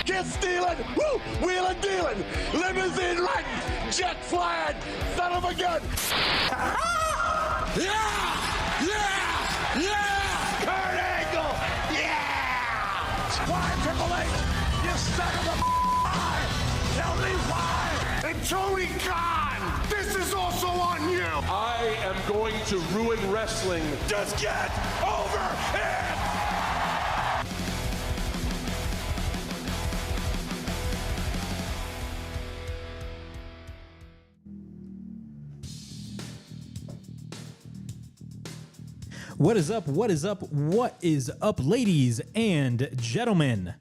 Get stealing, woo, wheeling, dealing, limousine riding, jet flying, son of a gun. Yeah! Kurt Angle, yeah! Why, Triple H, you son of a tell me why! And Tony Khan, this is also on you! I am going to ruin wrestling. Just get over it! What is up? What is up? What is up, ladies and gentlemen?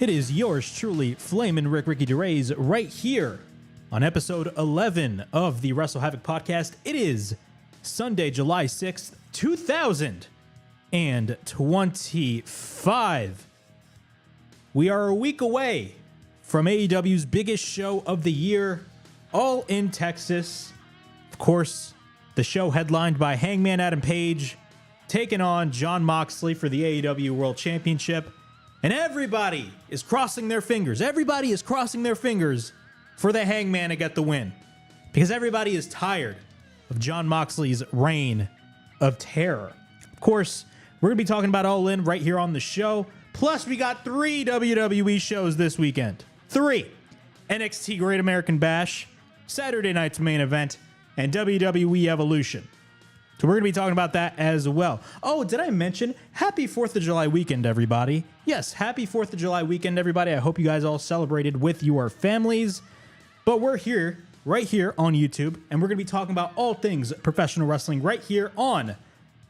It is yours truly, Flamin' Ricky DeRays, right here on episode 11 of the WrestleHavoc podcast. It is Sunday, July 6th, 2025. We are a week away from AEW's biggest show of the year, all in Texas. Of course, the show headlined by Hangman Adam Page, taking on Jon Moxley for the AEW World Championship. And everybody is crossing their fingers. Everybody is crossing their fingers for the Hangman to get the win. Because everybody is tired of Jon Moxley's reign of terror. Of course, we're going to be talking about All In right here on the show. Plus, we got 3 WWE shows this weekend. 3. NXT Great American Bash, Saturday night's main event, and WWE Evolution. So we're going to be talking about that as well. Oh, did I mention happy 4th of July weekend, everybody? Yes, happy 4th of July weekend, everybody. I hope you guys all celebrated with your families. But we're here, right here on YouTube, and we're going to be talking about all things professional wrestling right here on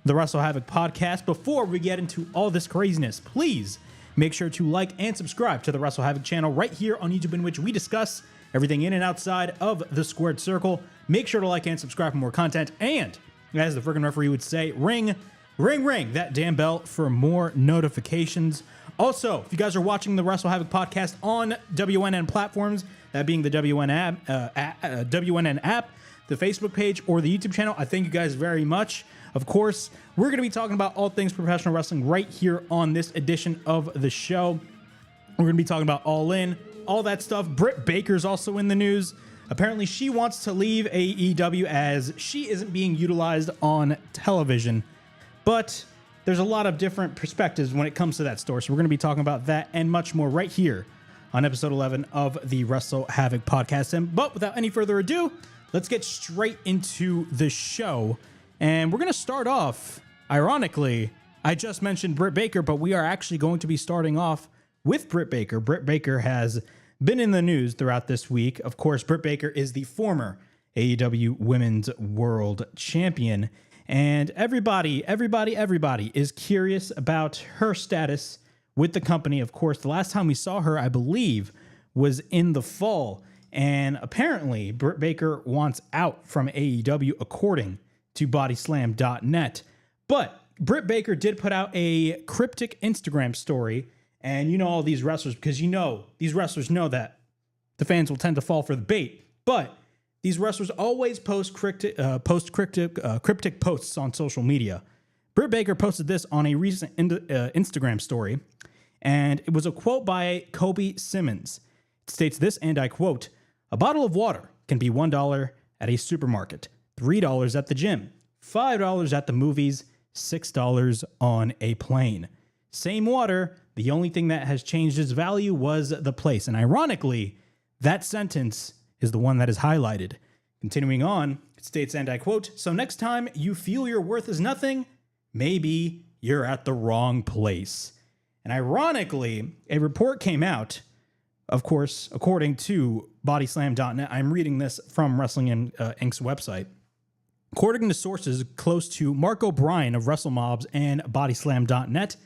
the WrestleHavoc podcast. Before we get into all this craziness, please make sure to like and subscribe to the WrestleHavoc channel right here on YouTube, in which we discuss everything in and outside of the squared circle. Make sure to like and subscribe for more content, and as the friggin' referee would say, ring that damn bell for more notifications. Also, if you guys are watching the WrestleHavoc podcast on WNN platforms, that being the WNN app, the Facebook page, or the YouTube channel, I thank you guys very much. Of course, we're going to be talking about all things professional wrestling right here on this edition of the show. We're going to be talking about All In, all that stuff. Britt Baker's also in the news. Apparently, she wants to leave AEW as she isn't being utilized on television. But there's a lot of different perspectives when it comes to that story. So we're going to be talking about that and much more right here on episode 11 of the WrestleHavoc podcast. But without any further ado, let's get straight into the show. And we're going to start off, ironically, I just mentioned Britt Baker, but we are actually going to be starting off with Britt Baker. Britt Baker has been in the news throughout this week. Of course, Britt Baker is the former AEW Women's World Champion. And everybody is curious about her status with the company. Of course, the last time we saw her, I believe, was in the fall. And apparently, Britt Baker wants out from AEW, according to Bodyslam.net. But Britt Baker did put out a cryptic Instagram story. And you know all these wrestlers, because you know these wrestlers know that the fans will tend to fall for the bait. But these wrestlers always post cryptic posts on social media. Britt Baker posted this on a recent Instagram story, and it was a quote by Kobe Simmons. It states this, and I quote, "A bottle of water can be $1 at a supermarket, $3 at the gym, $5 at the movies, $6 on a plane. Same water. The only thing that has changed its value was the place." And ironically, that sentence is the one that is highlighted. Continuing on, it states, and I quote, "So next time you feel your worth is nothing, maybe you're at the wrong place." And ironically, a report came out, of course, according to Bodyslam.net. I'm reading this from Wrestling Inc.'s website. According to sources close to Mark O'Brien of WrestleMobs and Bodyslam.net,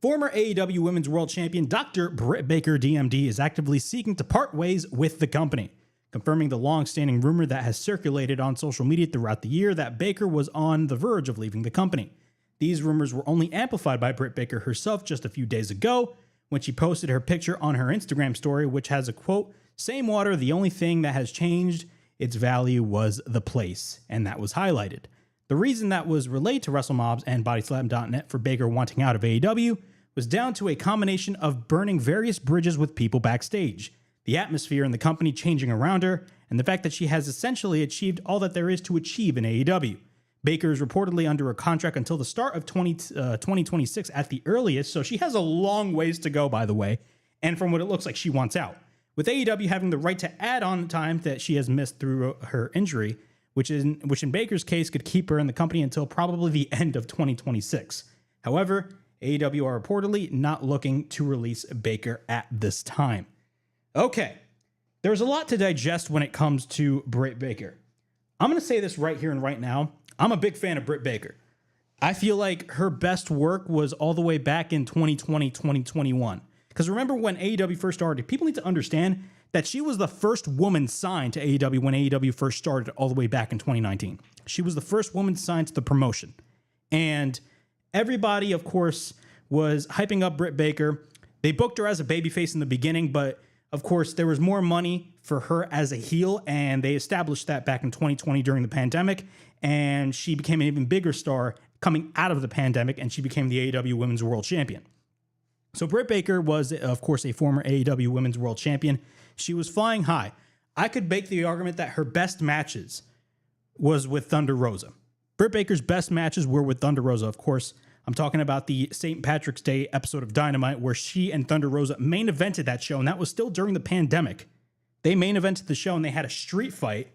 former AEW Women's World Champion Dr. Britt Baker, DMD, is actively seeking to part ways with the company, confirming the long-standing rumor that has circulated on social media throughout the year that Baker was on the verge of leaving the company. These rumors were only amplified by Britt Baker herself just a few days ago when she posted her picture on her Instagram story, which has a quote, "Same water, the only thing that has changed its value was the place," and that was highlighted. The reason that was relayed to WrestleMobs and Bodyslam.net for Baker wanting out of AEW was down to a combination of burning various bridges with people backstage, the atmosphere and the company changing around her, and the fact that she has essentially achieved all that there is to achieve in AEW. Baker is reportedly under a contract until the start of 2026 at the earliest, so she has a long ways to go, by the way, and from what it looks like, she wants out. With AEW having the right to add on time that she has missed through her injury, which in Baker's case could keep her in the company until probably the end of 2026. However, AEW are reportedly not looking to release Baker at this time. Okay, there's a lot to digest when it comes to Britt Baker. I'm going to say this right here and right now. I'm a big fan of Britt Baker. I feel like her best work was all the way back in 2020, 2021. Because remember when AEW first started, people need to understand that she was the first woman signed to AEW when AEW first started all the way back in 2019. She was the first woman signed to the promotion. And everybody, of course, was hyping up Britt Baker. They booked her as a babyface in the beginning, but of course, there was more money for her as a heel, and they established that back in 2020 during the pandemic, and she became an even bigger star coming out of the pandemic, and she became the AEW Women's World Champion. So Britt Baker was, of course, a former AEW Women's World Champion. She was flying high. I could make the argument that her best matches was with Thunder Rosa. Britt Baker's best matches were with Thunder Rosa, of course. I'm talking about the St. Patrick's Day episode of Dynamite where she and Thunder Rosa main evented that show, and that was still during the pandemic. They main evented the show, and they had a street fight,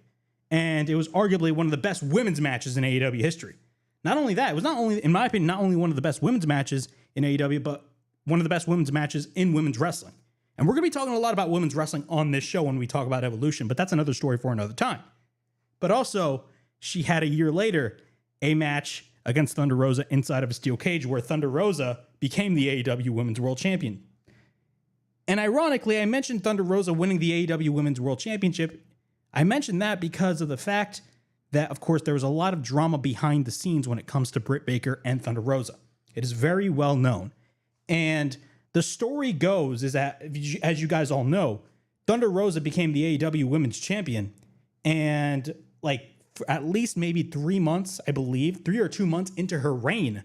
and it was arguably one of the best women's matches in AEW history. Not only that, it was not only, in my opinion, not only one of the best women's matches in AEW, but one of the best women's matches in women's wrestling. And we're going to be talking a lot about women's wrestling on this show when we talk about Evolution, but that's another story for another time. But also, she had a year later a match against Thunder Rosa inside of a steel cage where Thunder Rosa became the AEW Women's World Champion. And ironically, I mentioned Thunder Rosa winning the AEW Women's World Championship. I mentioned that because of the fact that, of course, there was a lot of drama behind the scenes when it comes to Britt Baker and Thunder Rosa. It is very well known. And the story goes is that, as you guys all know, Thunder Rosa became the AEW Women's Champion, and for at least maybe 3 months, I believe, 3 or 2 months into her reign,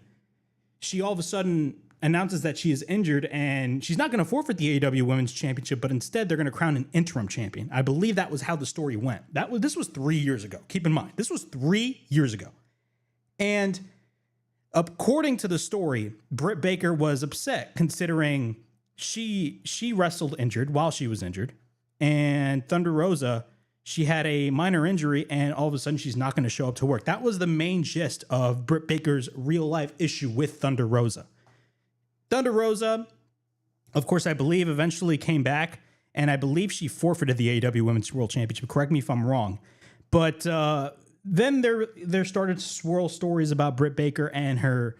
she all of a sudden announces that she is injured and she's not going to forfeit the AEW Women's Championship, but instead they're going to crown an interim champion. I believe that was how the story went. This was 3 years ago. Keep in mind, this was 3 years ago. And according to the story, Britt Baker was upset considering she wrestled injured while she was injured, and Thunder Rosa, she had a minor injury, and all of a sudden she's not going to show up to work. That was the main gist of Britt Baker's real life issue with Thunder Rosa. Thunder Rosa, of course, I believe eventually came back, and I believe she forfeited the AEW Women's World Championship. Correct me if I'm wrong. But then there started to swirl stories about Britt Baker and her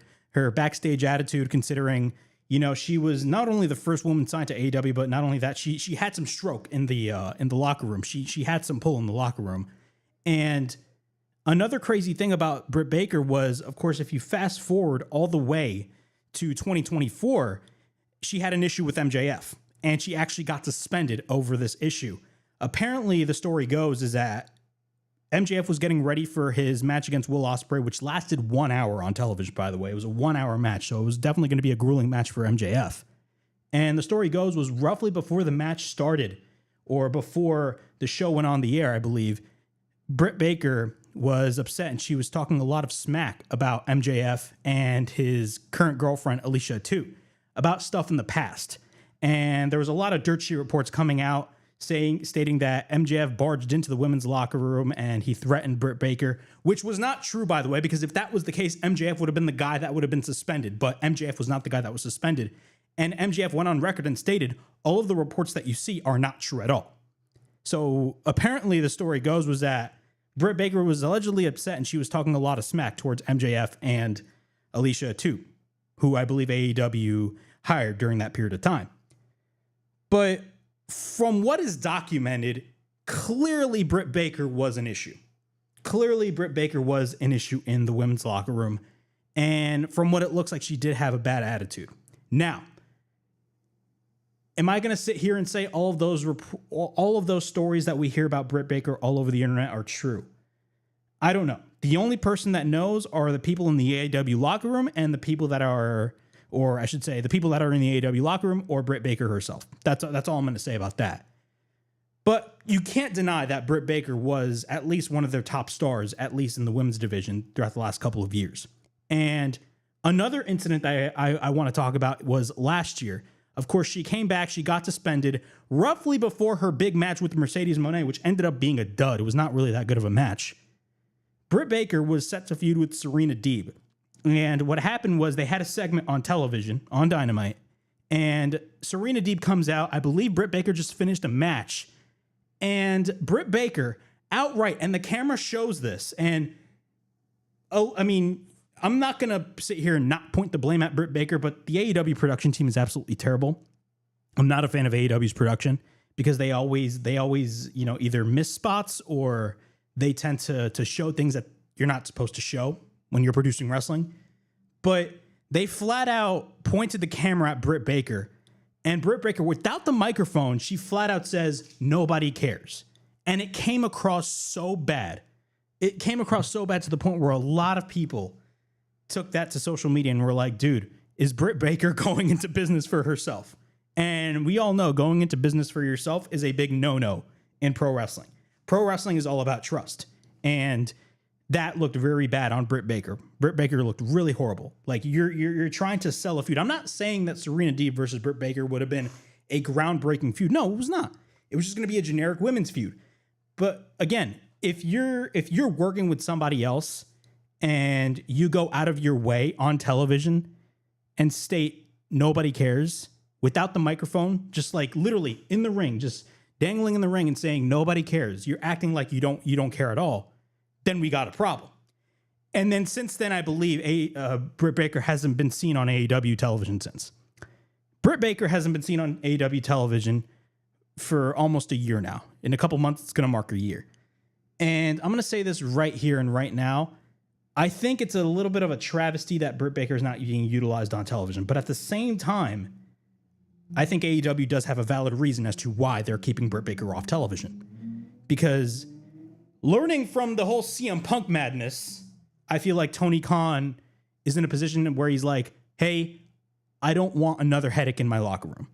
backstage attitude, considering, you know, she was not only the first woman signed to AEW, but not only that, she had some stroke in the locker room. She had some pull in the locker room. And another crazy thing about Britt Baker was, of course, if you fast forward all the way to 2024, she had an issue with MJF, and she actually got suspended over this issue. Apparently, the story goes is that MJF was getting ready for his match against Will Ospreay, which lasted 1 hour on television, by the way. It was a 1 hour match, so it was definitely going to be a grueling match for MJF. And the story goes was roughly before the match started, or before the show went on the air, I believe, Britt Baker was upset, and she was talking a lot of smack about MJF and his current girlfriend, Alicia, too, about stuff in the past. And there was a lot of dirt sheet reports coming out stating that MJF barged into the women's locker room and he threatened Britt Baker, which was not true, by the way, because if that was the case, MJF would have been the guy that would have been suspended, but MJF was not the guy that was suspended. And MJF went on record and stated, all of the reports that you see are not true at all. So apparently the story goes was that Britt Baker was allegedly upset, and she was talking a lot of smack towards MJF and Alicia, too, who I believe AEW hired during that period of time. But from what is documented, clearly Britt Baker was an issue. Clearly Britt Baker was an issue in the women's locker room. And from what it looks like, she did have a bad attitude. Now, am I going to sit here and say all of those stories that we hear about Britt Baker all over the internet are true? I don't know. The only person that knows are the people in the AEW locker room and the people that are, or I should say the people that are in the AEW locker room, or Britt Baker herself. That's all I'm going to say about that. But you can't deny that Britt Baker was at least one of their top stars, at least in the women's division throughout the last couple of years. And another incident that I want to talk about was last year. Of course, she came back. She got suspended roughly before her big match with Mercedes Moné, which ended up being a dud. It was not really that good of a match. Britt Baker was set to feud with Serena Deeb. And what happened was they had a segment on television, on Dynamite, and Serena Deeb comes out. I believe Britt Baker just finished a match. And Britt Baker outright, and the camera shows this, and I'm not going to sit here and not point the blame at Britt Baker, but the AEW production team is absolutely terrible. I'm not a fan of AEW's production because they always, either miss spots or they tend to show things that you're not supposed to show when you're producing wrestling. But they flat out pointed the camera at Britt Baker, and Britt Baker, without the microphone, she flat out says, "Nobody cares." And it came across so bad. It came across so bad to the point where a lot of people took that to social media and were like, dude, is Britt Baker going into business for herself? And we all know going into business for yourself is a big no-no in pro wrestling. Pro wrestling is all about trust. And that looked very bad on Britt Baker. Britt Baker looked really horrible. Like you're trying to sell a feud. I'm not saying that Serena Deeb versus Britt Baker would have been a groundbreaking feud. No, it was not. It was just going to be a generic women's feud. But again, if you're working with somebody else and you go out of your way on television and state nobody cares without the microphone, just like literally in the ring, just dangling in the ring and saying nobody cares, you're acting like you don't care at all, then we got a problem. And then since then, I believe Britt Baker hasn't been seen on AEW television since. Britt Baker hasn't been seen on AEW television for almost a year now. In a couple months, it's going to mark a year. And I'm going to say this right here and right now. I think it's a little bit of a travesty that Britt Baker is not being utilized on television. But at the same time, I think AEW does have a valid reason as to why they're keeping Britt Baker off television. Because learning from the whole CM Punk madness, I feel like Tony Khan is in a position where he's like, hey, I don't want another headache in my locker room.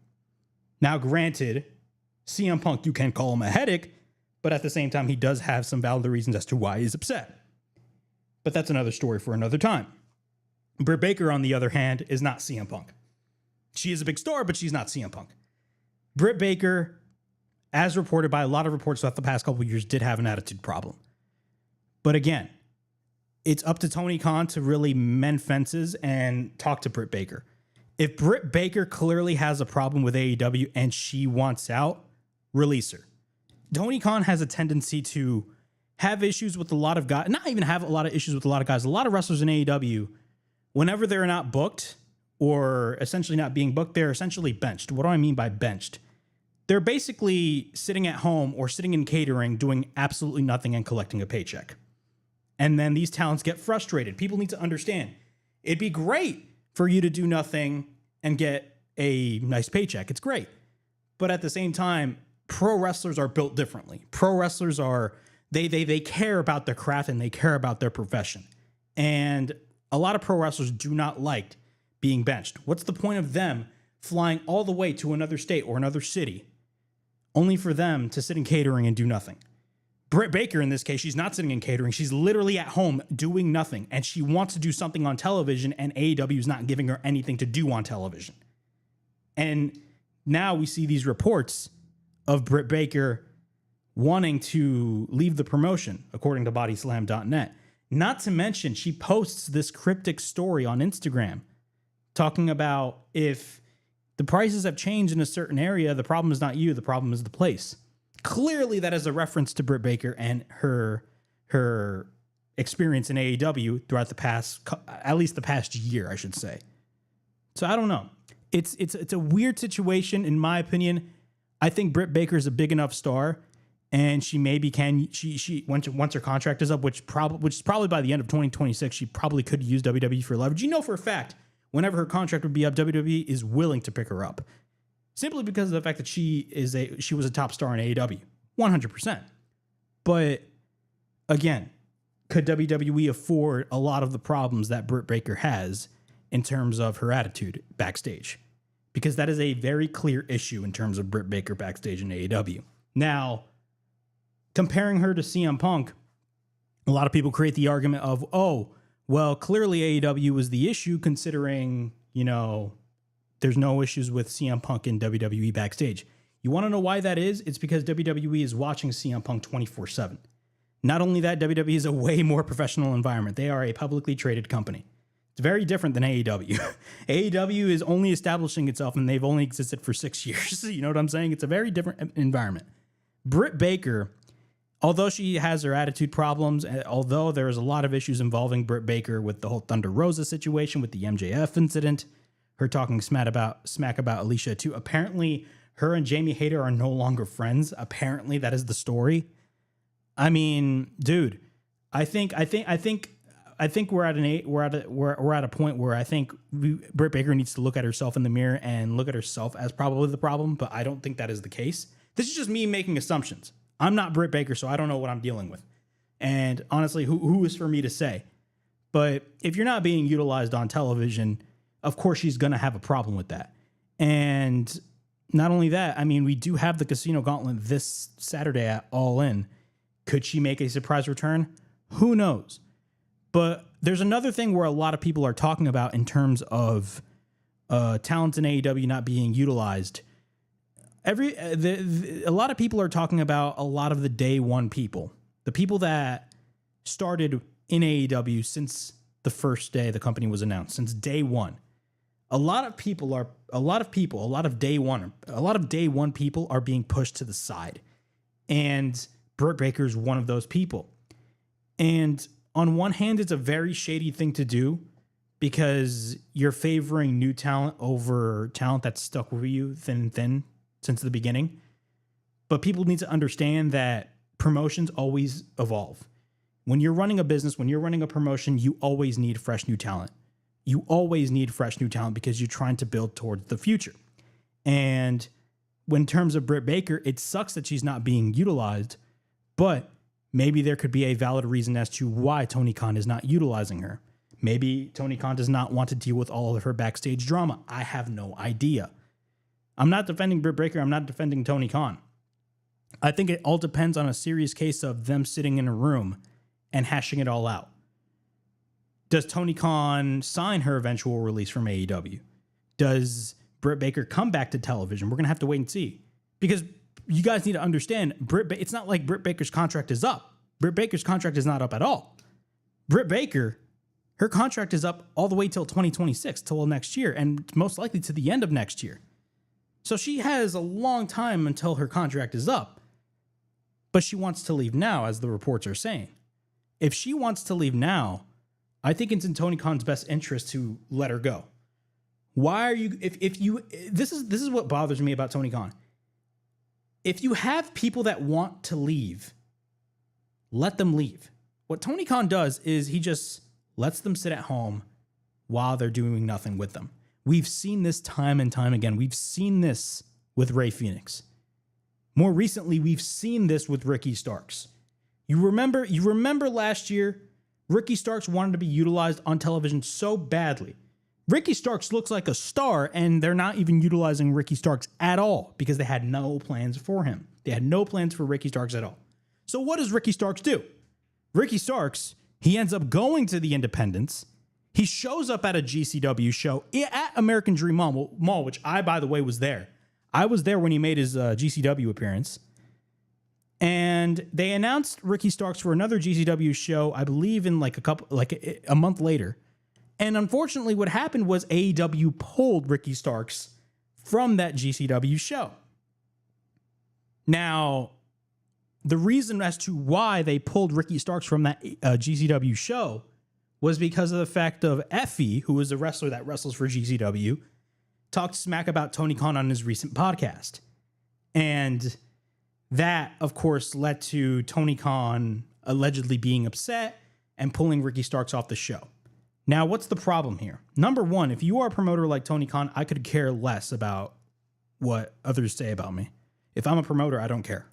Now, granted, CM Punk, you can call him a headache, but at the same time, he does have some valid reasons as to why he's upset. But that's another story for another time. Britt Baker, on the other hand, is not CM Punk. She is a big star, but she's not CM Punk. Britt Baker, as reported by a lot of reports throughout the past couple of years, did have an attitude problem. But again, it's up to Tony Khan to really mend fences and talk to Britt Baker. If Britt Baker clearly has a problem with AEW and she wants out, release her. Tony Khan has a tendency to have issues with a lot of guys, not even have a lot of issues with a lot of guys. A lot of wrestlers in AEW, whenever they're not booked or essentially not being booked, they're essentially benched. What do I mean by benched? They're basically sitting at home or sitting in catering, doing absolutely nothing and collecting a paycheck. And then these talents get frustrated. People need to understand, it'd be great for you to do nothing and get a nice paycheck. It's great. But at the same time, pro wrestlers are built differently. Pro wrestlers are, they care about their craft and they care about their profession. And a lot of pro wrestlers do not like being benched. What's the point of them flying all the way to another state or another city only for them to sit in catering and do nothing? Britt Baker, in this case, she's not sitting in catering. She's literally at home doing nothing. And she wants to do something on television, and AEW is not giving her anything to do on television. And now we see these reports of Britt Baker wanting to leave the promotion, according to bodyslam.net. Not to mention, she posts this cryptic story on Instagram talking about if the prices have changed in a certain area, the problem is not you, the problem is the place. Clearly, that is a reference to Britt Baker and her experience in AEW throughout the past, at least the past year, I should say. So I don't know. It's a weird situation, in my opinion. I think Britt Baker is a big enough star, and she maybe can. She once her contract is up, which is probably by the end of 2026, she probably could use WWE for leverage. You know for a fact, whenever her contract would be up, WWE is willing to pick her up. Simply because of the fact that she was a top star in AEW, 100%. But again, could WWE afford a lot of the problems that Britt Baker has? in terms of her attitude backstage, because that is a very clear issue in terms of Britt Baker backstage in AEW. Now, comparing her to CM Punk, a lot of people create the argument of, oh, well, clearly AEW was the issue considering, there's no issues with CM Punk in WWE backstage. You want to know why that is? It's because WWE is watching CM Punk 24/7. Not only that, WWE is a way more professional environment. They are a publicly traded company. It's very different than AEW. AEW is only establishing itself, and they've only existed for 6 years. You know what I'm saying? It's a very different environment. Britt Baker, although she has her attitude problems, although there's a lot of issues involving Britt Baker with the whole Thunder Rosa situation, with the MJF incident, her talking smack about Alicia too. Apparently, her and Jamie Hayter are no longer friends. Apparently, that is the story. I mean, dude, I think we're at a point where I think Britt Baker needs to look at herself in the mirror and look at herself as probably the problem, but I don't think that is the case. This is just me making assumptions. I'm not Britt Baker, so I don't know what I'm dealing with. And honestly, who is for me to say? But if you're not being utilized on television, of course she's going to have a problem with that. And not only that, I mean, we do have the Casino Gauntlet this Saturday at All In. Could she make a surprise return? Who knows? But there's another thing where a lot of people are talking about in terms of talent in AEW not being utilized. A lot of people are talking about a lot of the day one people, the people that started in AEW since the first day the company was announced, since day one. A lot of day one people are being pushed to the side, and Britt Baker is one of those people. And on one hand, it's a very shady thing to do because you're favoring new talent over talent that's stuck with you thin since the beginning. But people need to understand that promotions always evolve. When you're running a business, when you're running a promotion, you always need fresh new talent. You always need fresh new talent because you're trying to build towards the future. And in terms of Britt Baker, it sucks that she's not being utilized, but maybe there could be a valid reason as to why Tony Khan is not utilizing her. Maybe Tony Khan does not want to deal with all of her backstage drama. I have no idea. I'm not defending Britt Baker. I'm not defending Tony Khan. I think it all depends on a serious case of them sitting in a room and hashing it all out. Does Tony Khan sign her eventual release from AEW? Does Britt Baker come back to television? We're going to have to wait and see. Because you guys need to understand, it's not like Britt Baker's contract is up. Britt Baker's contract is not up at all. Britt Baker, her contract is up all the way till 2026, till next year, and most likely to the end of next year. So she has a long time until her contract is up. But she wants to leave now, as the reports are saying. If she wants to leave now, I think it's in Tony Khan's best interest to let her go. Why are you, this is what bothers me about Tony Khan. If you have people that want to leave, let them leave. What Tony Khan does is he just lets them sit at home while they're doing nothing with them. We've seen this time and time again. We've seen this with Rey Fenix. More recently, we've seen this with Ricky Starks. You remember last year, Ricky Starks wanted to be utilized on television so badly. Ricky Starks looks like a star, and they're not even utilizing Ricky Starks at all because they had no plans for him. They had no plans for Ricky Starks at all. So what does Ricky Starks do? Ricky Starks, he ends up going to the Independents. He shows up at a GCW show at American Dream Mall, which I, by the way, was there. I was there when he made his GCW appearance. And they announced Ricky Starks for another GCW show, I believe in a month later. And unfortunately, what happened was AEW pulled Ricky Starks from that GCW show. Now, the reason as to why they pulled Ricky Starks from that GCW show was because of the fact of Effie, who is a wrestler that wrestles for GCW, talked smack about Tony Khan on his recent podcast. And that, of course, led to Tony Khan allegedly being upset and pulling Ricky Starks off the show. Now, what's the problem here? Number one, if you are a promoter like Tony Khan, I could care less about what others say about me. If I'm a promoter, I don't care.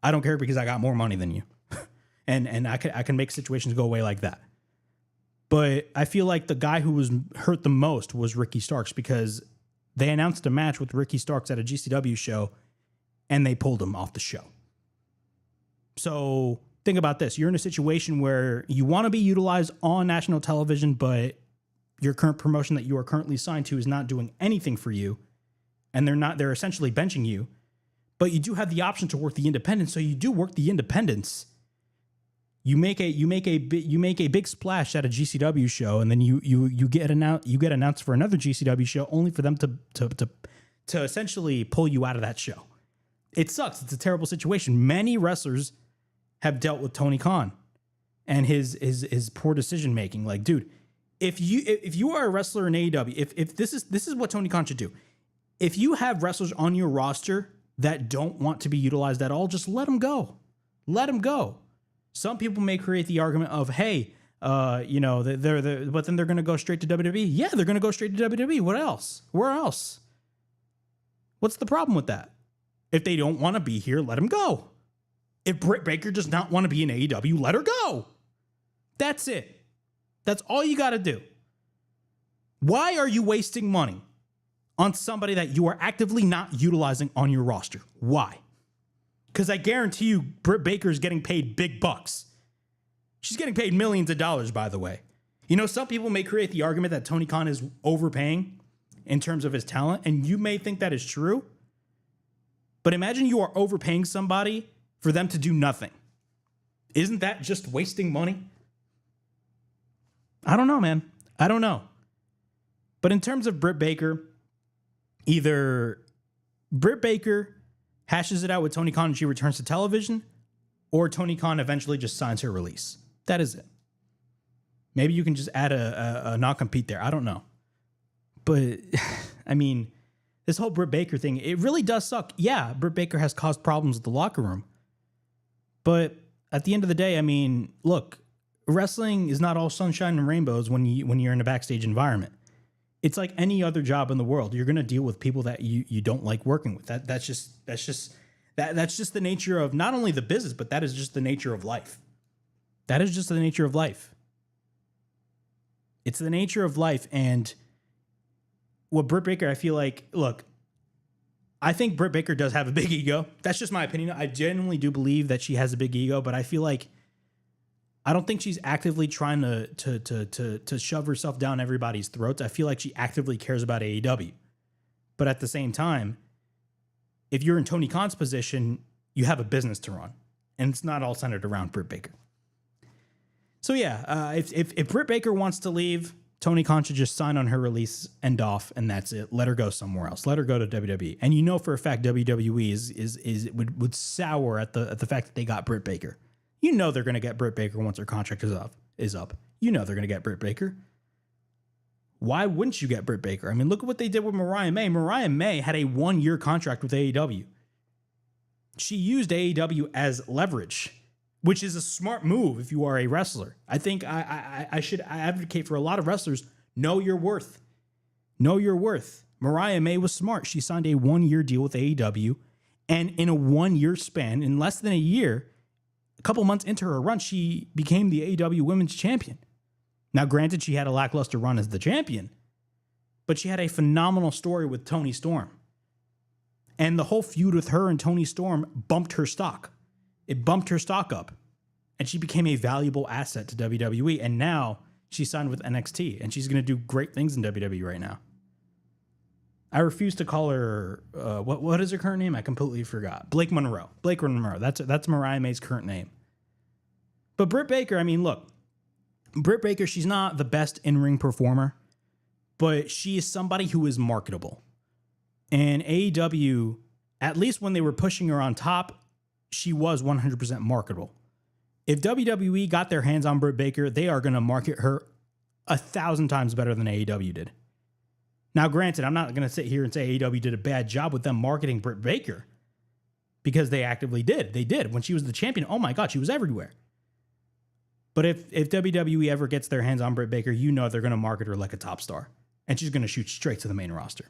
I don't care because I got more money than you. and I can make situations go away like that. But I feel like the guy who was hurt the most was Ricky Starks, because they announced a match with Ricky Starks at a GCW show and they pulled him off the show. So think about this. You're in a situation where you want to be utilized on national television, but your current promotion that you are currently signed to is not doing anything for you. And they're essentially benching you, but you do have the option to work the independents. So you do work the independents. You make a big splash at a GCW show, and then you get announced for another GCW show, only for them to essentially pull you out of that show. It sucks. It's a terrible situation. Many wrestlers have dealt with Tony Khan and his poor decision making. Like, dude, if you are a wrestler in AEW, if this is what Tony Khan should do. If you have wrestlers on your roster that don't want to be utilized at all, just let them go. Let them go. Some people may create the argument of, hey, but then they're going to go straight to WWE. Yeah, they're going to go straight to WWE. What else? Where else? What's the problem with that? If they don't want to be here, let them go. If Britt Baker does not want to be in AEW, let her go. That's it. That's all you got to do. Why are you wasting money on somebody that you are actively not utilizing on your roster? Why? Because I guarantee you Britt Baker is getting paid big bucks. She's getting paid millions of dollars, by the way. You know, some people may create the argument that Tony Khan is overpaying in terms of his talent, and you may think that is true. But imagine you are overpaying somebody for them to do nothing. Isn't that just wasting money? I don't know, man. I don't know. But in terms of Britt Baker, either Britt Baker hashes it out with Tony Khan and she returns to television, or Tony Khan eventually just signs her release. That is it. Maybe you can just add a non-compete there. I don't know. But, I mean, this whole Britt Baker thing, it really does suck. Yeah, Britt Baker has caused problems with the locker room. But at the end of the day, I mean, look, wrestling is not all sunshine and rainbows when you're in a backstage environment. It's like any other job in the world. You're going to deal with people that you don't like working with. That's just the nature of not only the business, but that is just the nature of life. That is just the nature of life. It's the nature of life. And what Britt Baker, I feel like, look, I think Britt Baker does have a big ego. That's just my opinion. I genuinely do believe that she has a big ego, but I feel like I don't think she's actively trying to shove herself down everybody's throats. I feel like she actively cares about AEW. But at the same time, if you're in Tony Khan's position, you have a business to run. And it's not all centered around Britt Baker. So yeah, if Britt Baker wants to leave, Tony Khan should just sign on her release, end off, and that's it. Let her go somewhere else. Let her go to WWE. And you know for a fact WWE would sour at the fact that they got Britt Baker. You know they're going to get Britt Baker once her contract is up. You know they're going to get Britt Baker. Why wouldn't you get Britt Baker? I mean, look at what they did with Mariah May. Mariah May had a 1-year contract with AEW. She used AEW as leverage, which is a smart move if you are a wrestler. I think I should advocate for a lot of wrestlers. Know your worth. Know your worth. Mariah May was smart. She signed a 1-year deal with AEW, and in a 1-year span, in less than a year, a couple months into her run, she became the AEW Women's Champion. Now, granted, she had a lackluster run as the champion, but she had a phenomenal story with Toni Storm. And the whole feud with her and Toni Storm bumped her stock. It bumped her stock up, and she became a valuable asset to WWE. And now she's signed with NXT, and she's going to do great things in WWE right now. I refuse to call her, what is her current name? I completely forgot. Blake Monroe. Blake Monroe. That's Mariah May's current name. But Britt Baker, I mean, look, Britt Baker, she's not the best in-ring performer, but she is somebody who is marketable. And AEW, at least when they were pushing her on top, she was 100% marketable. If WWE got their hands on Britt Baker, they are going to market her 1,000 times better than AEW did. Now, granted, I'm not going to sit here and say AEW did a bad job with them marketing Britt Baker, because they actively did. They did. When she was the champion, oh my God, she was everywhere. But if WWE ever gets their hands on Britt Baker, you know they're going to market her like a top star, and she's going to shoot straight to the main roster.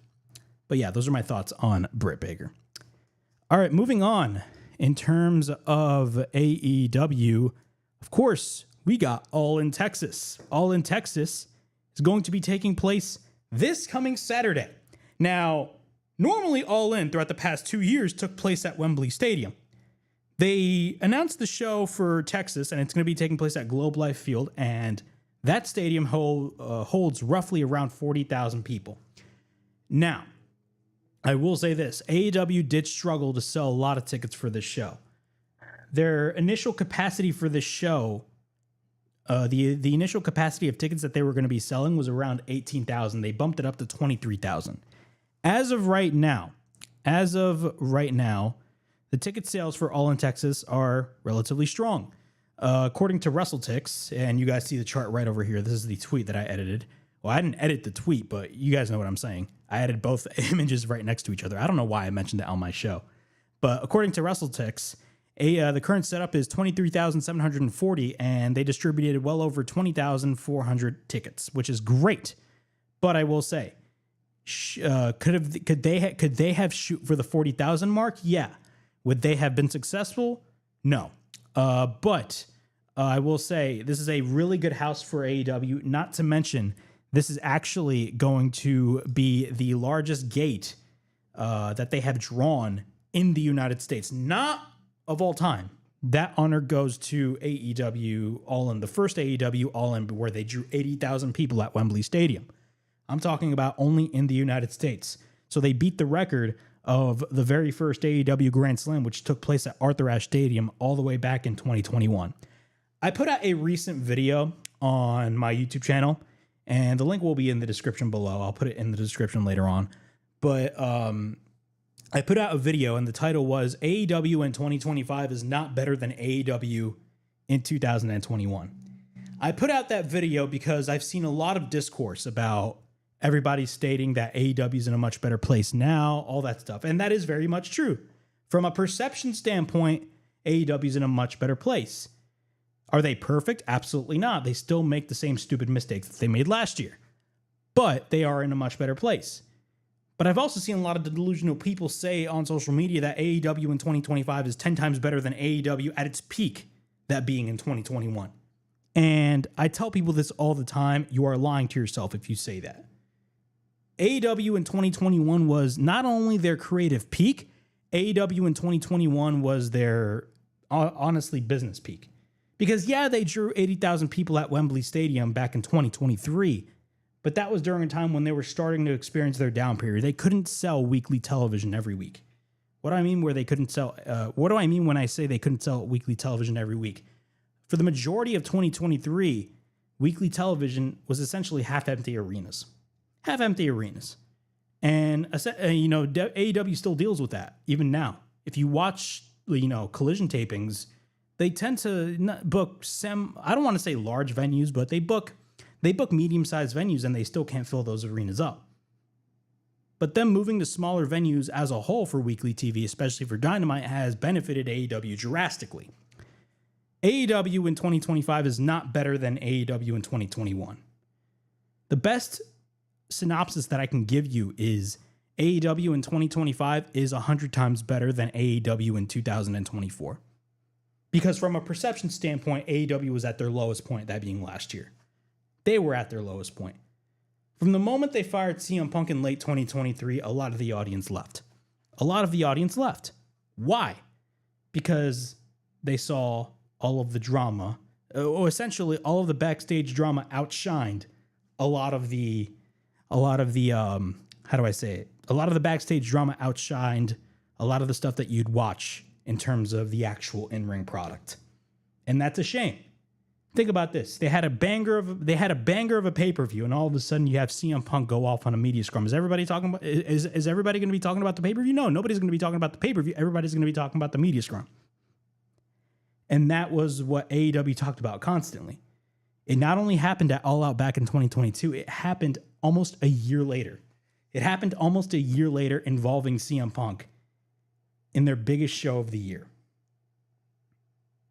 But yeah, those are my thoughts on Britt Baker. All right, moving on. In terms of AEW, of course, we got All in Texas. All in Texas is going to be taking place this coming Saturday. Now, normally All In throughout the past 2 years took place at Wembley Stadium. They announced the show for Texas, and it's going to be taking place at Globe Life Field, and that stadium holds roughly around 40,000 people. Now, I will say this. AEW did struggle to sell a lot of tickets for this show. Their initial capacity for this show, the initial capacity of tickets that they were going to be selling was around 18,000. They bumped it up to 23,000. As of right now, the ticket sales for All in Texas are relatively strong. According to WrestleTix, and you guys see the chart right over here, this is the tweet that I edited. Well, I didn't edit the tweet, but you guys know what I'm saying. I added both images right next to each other. I don't know why I mentioned that on my show. But according to WrestleTix, the current setup is 23,740, and they distributed well over 20,400 tickets, which is great. But I will say, could they have shoot for the 40,000 mark? Yeah. Would they have been successful? No. But I will say this is a really good house for AEW. Not to mention, this is actually going to be the largest gate that they have drawn in the United States. Not of all time. That honor goes to AEW All In, the first AEW All In, where they drew 80,000 people at Wembley Stadium. I'm talking about only in the United States. So they beat the record of the very first AEW Grand Slam, which took place at Arthur Ashe Stadium all the way back in 2021. I put out a recent video on my YouTube channel, and the link will be in the description below. I'll put it in the description later on. But I put out a video, and the title was AEW in 2025 is not better than AEW in 2021. I put out that video because I've seen a lot of discourse about everybody stating that AEW is in a much better place now, all that stuff. And that is very much true. From a perception standpoint, AEW is in a much better place. Are they perfect? Absolutely not. They still make the same stupid mistakes that they made last year. But they are in a much better place. But I've also seen a lot of delusional people say on social media that AEW in 2025 is 10 times better than AEW at its peak, that being in 2021. And I tell people this all the time. You are lying to yourself if you say that. AEW in 2021 was not only their creative peak, AEW in 2021 was their, honestly, business peak. Because, yeah, they drew 80,000 people at Wembley Stadium back in 2023, but that was during a time when they were starting to experience their down period. They couldn't sell weekly television every week. What do I mean what do I mean when I say they couldn't sell weekly television every week? For the majority of 2023, weekly television was essentially half-empty arenas. Half-empty arenas. And, AEW still deals with that, even now. If you watch, Collision tapings, they tend to book I don't want to say large venues, but they book medium-sized venues, and they still can't fill those arenas up. But them moving to smaller venues as a whole for weekly TV, especially for Dynamite, has benefited AEW drastically. AEW in 2025 is not better than AEW in 2021. The best synopsis that I can give you is AEW in 2025 is 100 times better than AEW in 2024. Because from a perception standpoint, AEW was at their lowest point, that being last year. They were at their lowest point. From the moment they fired CM Punk in late 2023, a lot of the audience left. Why? Because they saw all of the drama, essentially all of the backstage drama outshined a lot of the backstage drama outshined a lot of the stuff that you'd watch in terms of the actual in-ring product. And that's a shame. Think about this. They had a banger of a pay-per-view, and all of a sudden you have CM Punk go off on a media scrum. Is everybody talking about is everybody going to be talking about the pay-per-view? No, nobody's going to be talking about the pay-per-view. Everybody's going to be talking about the media scrum. And that was what AEW talked about constantly. It not only happened at All Out back in 2022, it happened almost a year later. Involving CM Punk in their biggest show of the year.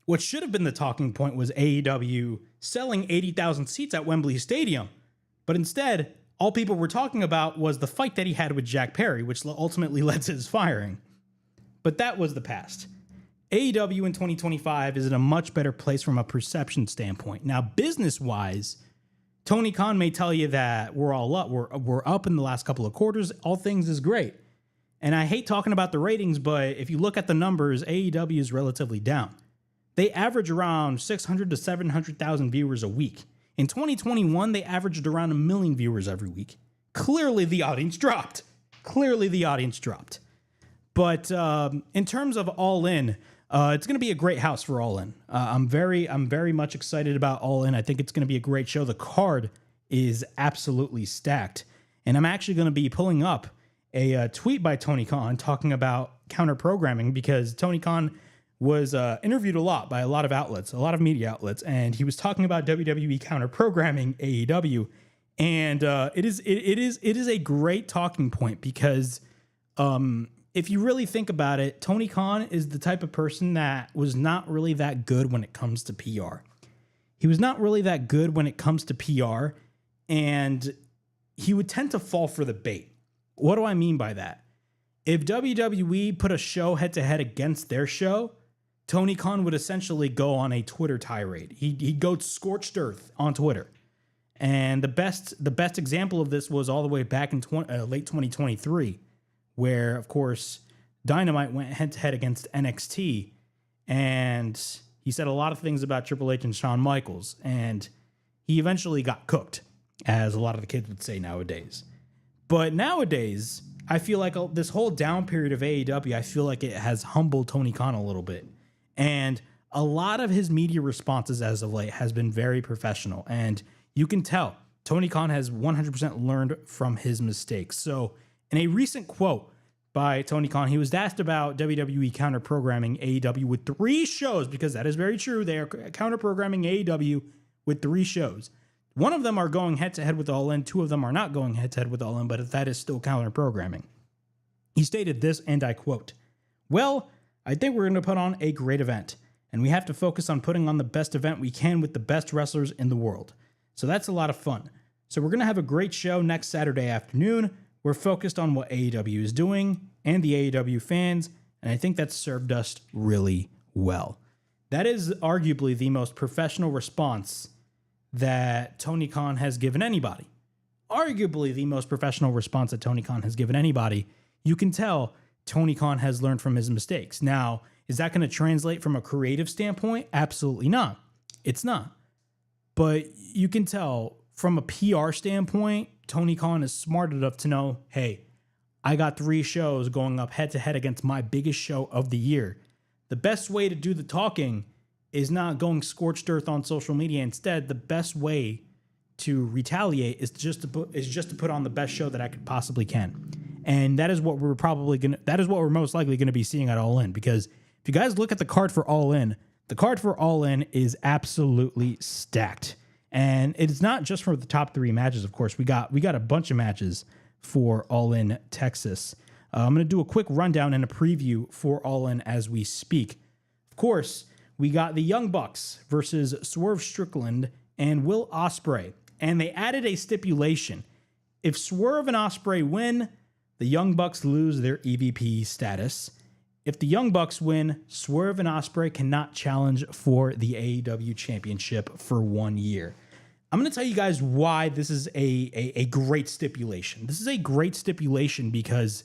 What should have been the talking point was AEW selling 80,000 seats at Wembley Stadium. But instead, all people were talking about was the fight that he had with Jack Perry, which ultimately led to his firing. But that was the past. AEW in 2025 is in a much better place from a perception standpoint. Now, business-wise, Tony Khan may tell you that we're all up. We're up in the last couple of quarters. All things is great. And I hate talking about the ratings, but if you look at the numbers, AEW is relatively down. They average around 600 to 700,000 viewers a week. In 2021, they averaged around 1 million viewers every week. Clearly, the audience dropped. But in terms of All In, it's going to be a great house for All In. I'm very much excited about All In. I think it's going to be a great show. The card is absolutely stacked. And I'm actually going to be pulling up a tweet by Tony Khan talking about counter programming, because Tony Khan was interviewed a lot by a lot of outlets, a lot of media outlets, and he was talking about WWE counter programming AEW. And it is a great talking point, because if you really think about it, Tony Khan is the type of person that was not really that good when it comes to PR. He was not really that good when it comes to PR, and he would tend to fall for the bait. What do I mean by that? If WWE put a show head-to-head against their show, Tony Khan would essentially go on a Twitter tirade. He'd go scorched earth on Twitter. And the best example of this was all the way back in late 2023, where, of course, Dynamite went head-to-head against NXT, and he said a lot of things about Triple H and Shawn Michaels, and he eventually got cooked, as a lot of the kids would say nowadays. But nowadays, I feel like this whole down period of AEW, I feel like it has humbled Tony Khan a little bit. And a lot of his media responses as of late has been very professional, and you can tell Tony Khan has 100% learned from his mistakes. So in a recent quote by Tony Khan, he was asked about WWE counter programming AEW with 3 shows, because that is very true. They are counter programming AEW with 3 shows. One of them are going head-to-head with All In. 2 of them are not going head-to-head with All In, but that is still counter programming. He stated this, and I quote, "Well, I think we're going to put on a great event, and we have to focus on putting on the best event we can with the best wrestlers in the world. So that's a lot of fun. So we're going to have a great show next Saturday afternoon. We're focused on what AEW is doing and the AEW fans, and I think that's served us really well." That is arguably the most professional response that Tony Khan has given anybody. Arguably the most professional response that Tony Khan has given anybody. You can tell Tony Khan has learned from his mistakes. Now, is that going to translate from a creative standpoint? Absolutely not. It's not. But you can tell from a PR standpoint, Tony Khan is smart enough to know, hey, I got 3 shows going up head-to-head against my biggest show of the year. The best way to do the talking is not going scorched earth on social media. Instead, the best way to retaliate is just to put on the best show that I could possibly can. And that is what we're most likely going to be seeing at All In, because if you guys look at the card for All In, the card for All In is absolutely stacked. And it's not just for the top 3 matches, of course. We got a bunch of matches for All In Texas. I'm going to do a quick rundown and a preview for All In as we speak. Of course, we got the Young Bucks versus Swerve Strickland and Will Ospreay. And they added a stipulation. If Swerve and Ospreay win, the Young Bucks lose their EVP status. If the Young Bucks win, Swerve and Ospreay cannot challenge for the AEW Championship for 1 year. I'm going to tell you guys why this is a great stipulation. This is a great stipulation because,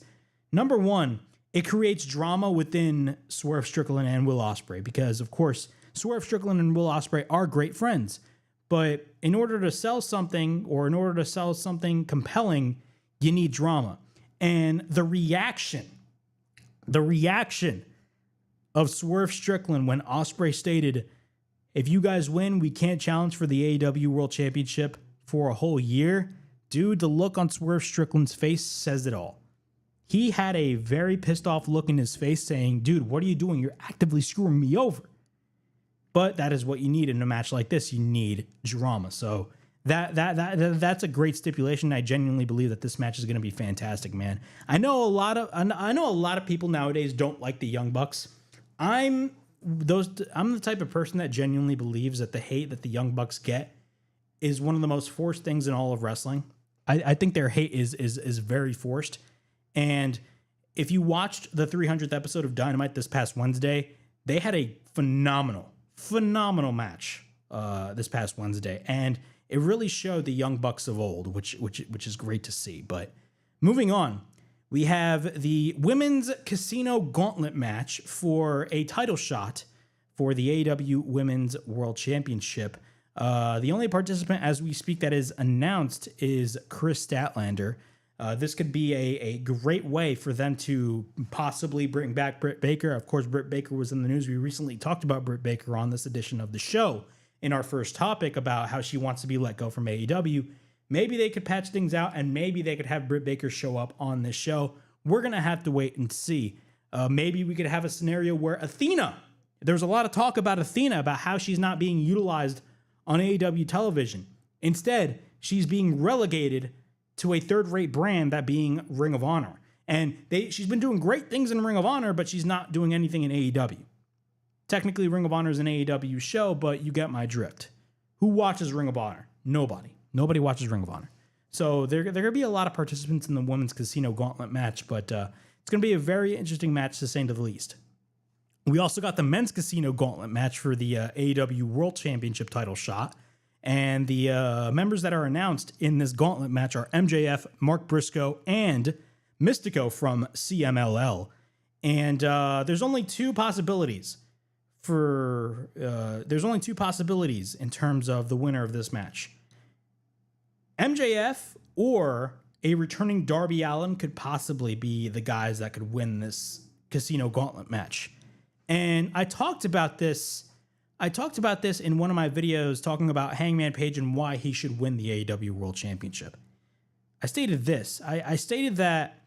number one, it creates drama within Swerve Strickland and Will Ospreay, because, of course, Swerve Strickland and Will Ospreay are great friends. But in order to sell something, or in order to sell something compelling, you need drama. And the reaction of Swerve Strickland when Ospreay stated, if you guys win, we can't challenge for the AEW World Championship for a whole year. Dude, the look on Swerve Strickland's face says it all. He had a very pissed off look in his face saying, dude, what are you doing? You're actively screwing me over. But that is what you need in a match like this. You need drama. So that's a great stipulation. I genuinely believe that this match is going to be fantastic, man. I know a lot of people nowadays don't like the Young Bucks. I'm the type of person that genuinely believes that the hate that the Young Bucks get is one of the most forced things in all of wrestling. I think their hate is very forced. And if you watched the 300th episode of Dynamite this past Wednesday, they had a phenomenal match this past Wednesday, and it really showed the Young Bucks of old, which is great to see. But moving on, we have the Women's Casino Gauntlet match for a title shot for the AEW Women's World Championship. The only participant as we speak that is announced is Chris Statlander. This could be a great way for them to possibly bring back Britt Baker. Of course, Britt Baker was in the news. We recently talked about Britt Baker on this edition of the show in our first topic about how she wants to be let go from AEW. Maybe they could patch things out, and maybe they could have Britt Baker show up on this show. We're going to have to wait and see. Maybe we could have a scenario where Athena, there's a lot of talk about Athena, about how she's not being utilized on AEW television. Instead, she's being relegated to a third-rate brand, that being Ring of Honor. And she's been doing great things in Ring of Honor, but she's not doing anything in AEW. Technically, Ring of Honor is an AEW show, but you get my drift. Who watches Ring of Honor? Nobody. Nobody watches Ring of Honor. So there are going to be a lot of participants in the Women's Casino Gauntlet match, but it's going to be a very interesting match, to say the least. We also got the Men's Casino Gauntlet match for the AEW World Championship title shot. And the members that are announced in this gauntlet match are MJF, Mark Briscoe, and Mystico from CMLL. And there's only two possibilities in terms of the winner of this match. MJF or a returning Darby Allin could possibly be the guys that could win this Casino Gauntlet match. And I talked about this in one of my videos talking about Hangman Page and why he should win the AEW World Championship. I stated this. I stated that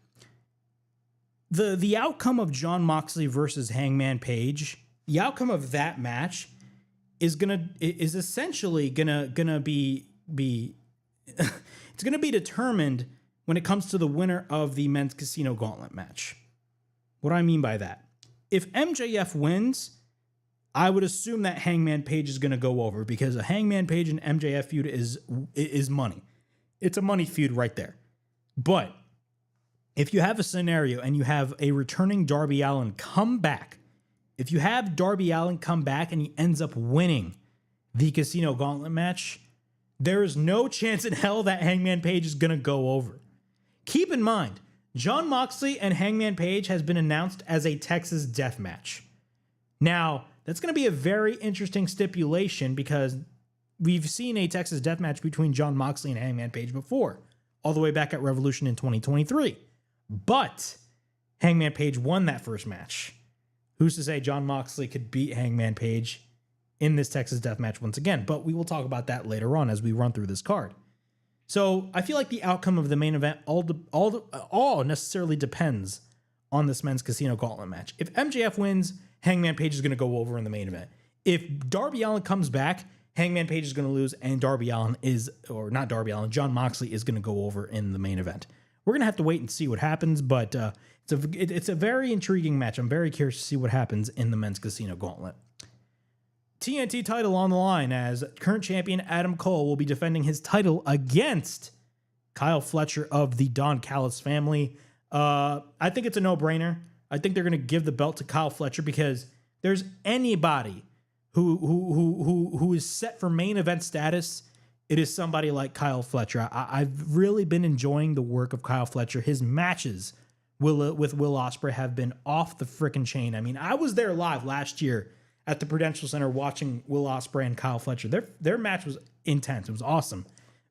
the outcome of Jon Moxley versus Hangman Page, the outcome of that match is essentially gonna be it's gonna be determined when it comes to the winner of the Men's Casino Gauntlet match. What do I mean by that? If MJF wins, I would assume that Hangman Page is going to go over, because a Hangman Page and MJF feud is money. It's a money feud right there. But if you have a scenario and you have a returning Darby Allin come back, if you have Darby Allin come back and he ends up winning the Casino Gauntlet match, there is no chance in hell that Hangman Page is going to go over. Keep in mind, Jon Moxley and Hangman Page has been announced as a Texas death match. Now, that's going to be a very interesting stipulation, because we've seen a Texas death match between Jon Moxley and Hangman Page before, all the way back at Revolution in 2023. But Hangman Page won that first match. Who's to say Jon Moxley could beat Hangman Page in this Texas death match once again? But we will talk about that later on as we run through this card. So I feel like the outcome of the main event all necessarily depends on this Men's Casino Gauntlet match. If MJF wins, Hangman Page is going to go over in the main event. If Darby Allin comes back, Hangman Page is going to lose, and Jon Moxley is going to go over in the main event. We're going to have to wait and see what happens, but it's a very intriguing match. I'm very curious to see what happens in the Men's Casino Gauntlet. TNT title on the line, as current champion Adam Cole will be defending his title against Kyle Fletcher of the Don Callis family. I think it's a no-brainer. I think they're going to give the belt to Kyle Fletcher, because there's anybody who is set for main event status, it is somebody like Kyle Fletcher. I've really been enjoying the work of Kyle Fletcher. His matches with Will Ospreay have been off the freaking chain. I mean, I was there live last year at the Prudential Center watching Will Ospreay and Kyle Fletcher. Their match was intense. It was awesome.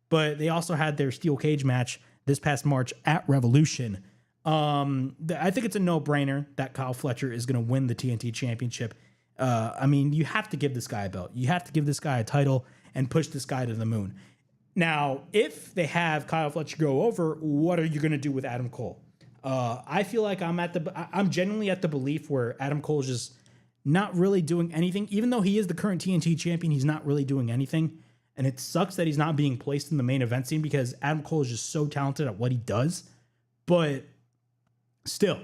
But they also had their steel cage match this past March at Revolution. I think it's a no-brainer that Kyle Fletcher is going to win the TNT Championship. I mean, you have to give this guy a belt. You have to give this guy a title and push this guy to the moon. Now, if they have Kyle Fletcher go over, what are you going to do with Adam Cole? I feel like I'm genuinely at the belief where Adam Cole is just not really doing anything. Even though he is the current TNT champion, he's not really doing anything. And it sucks that he's not being placed in the main event scene, because Adam Cole is just so talented at what he does. But still,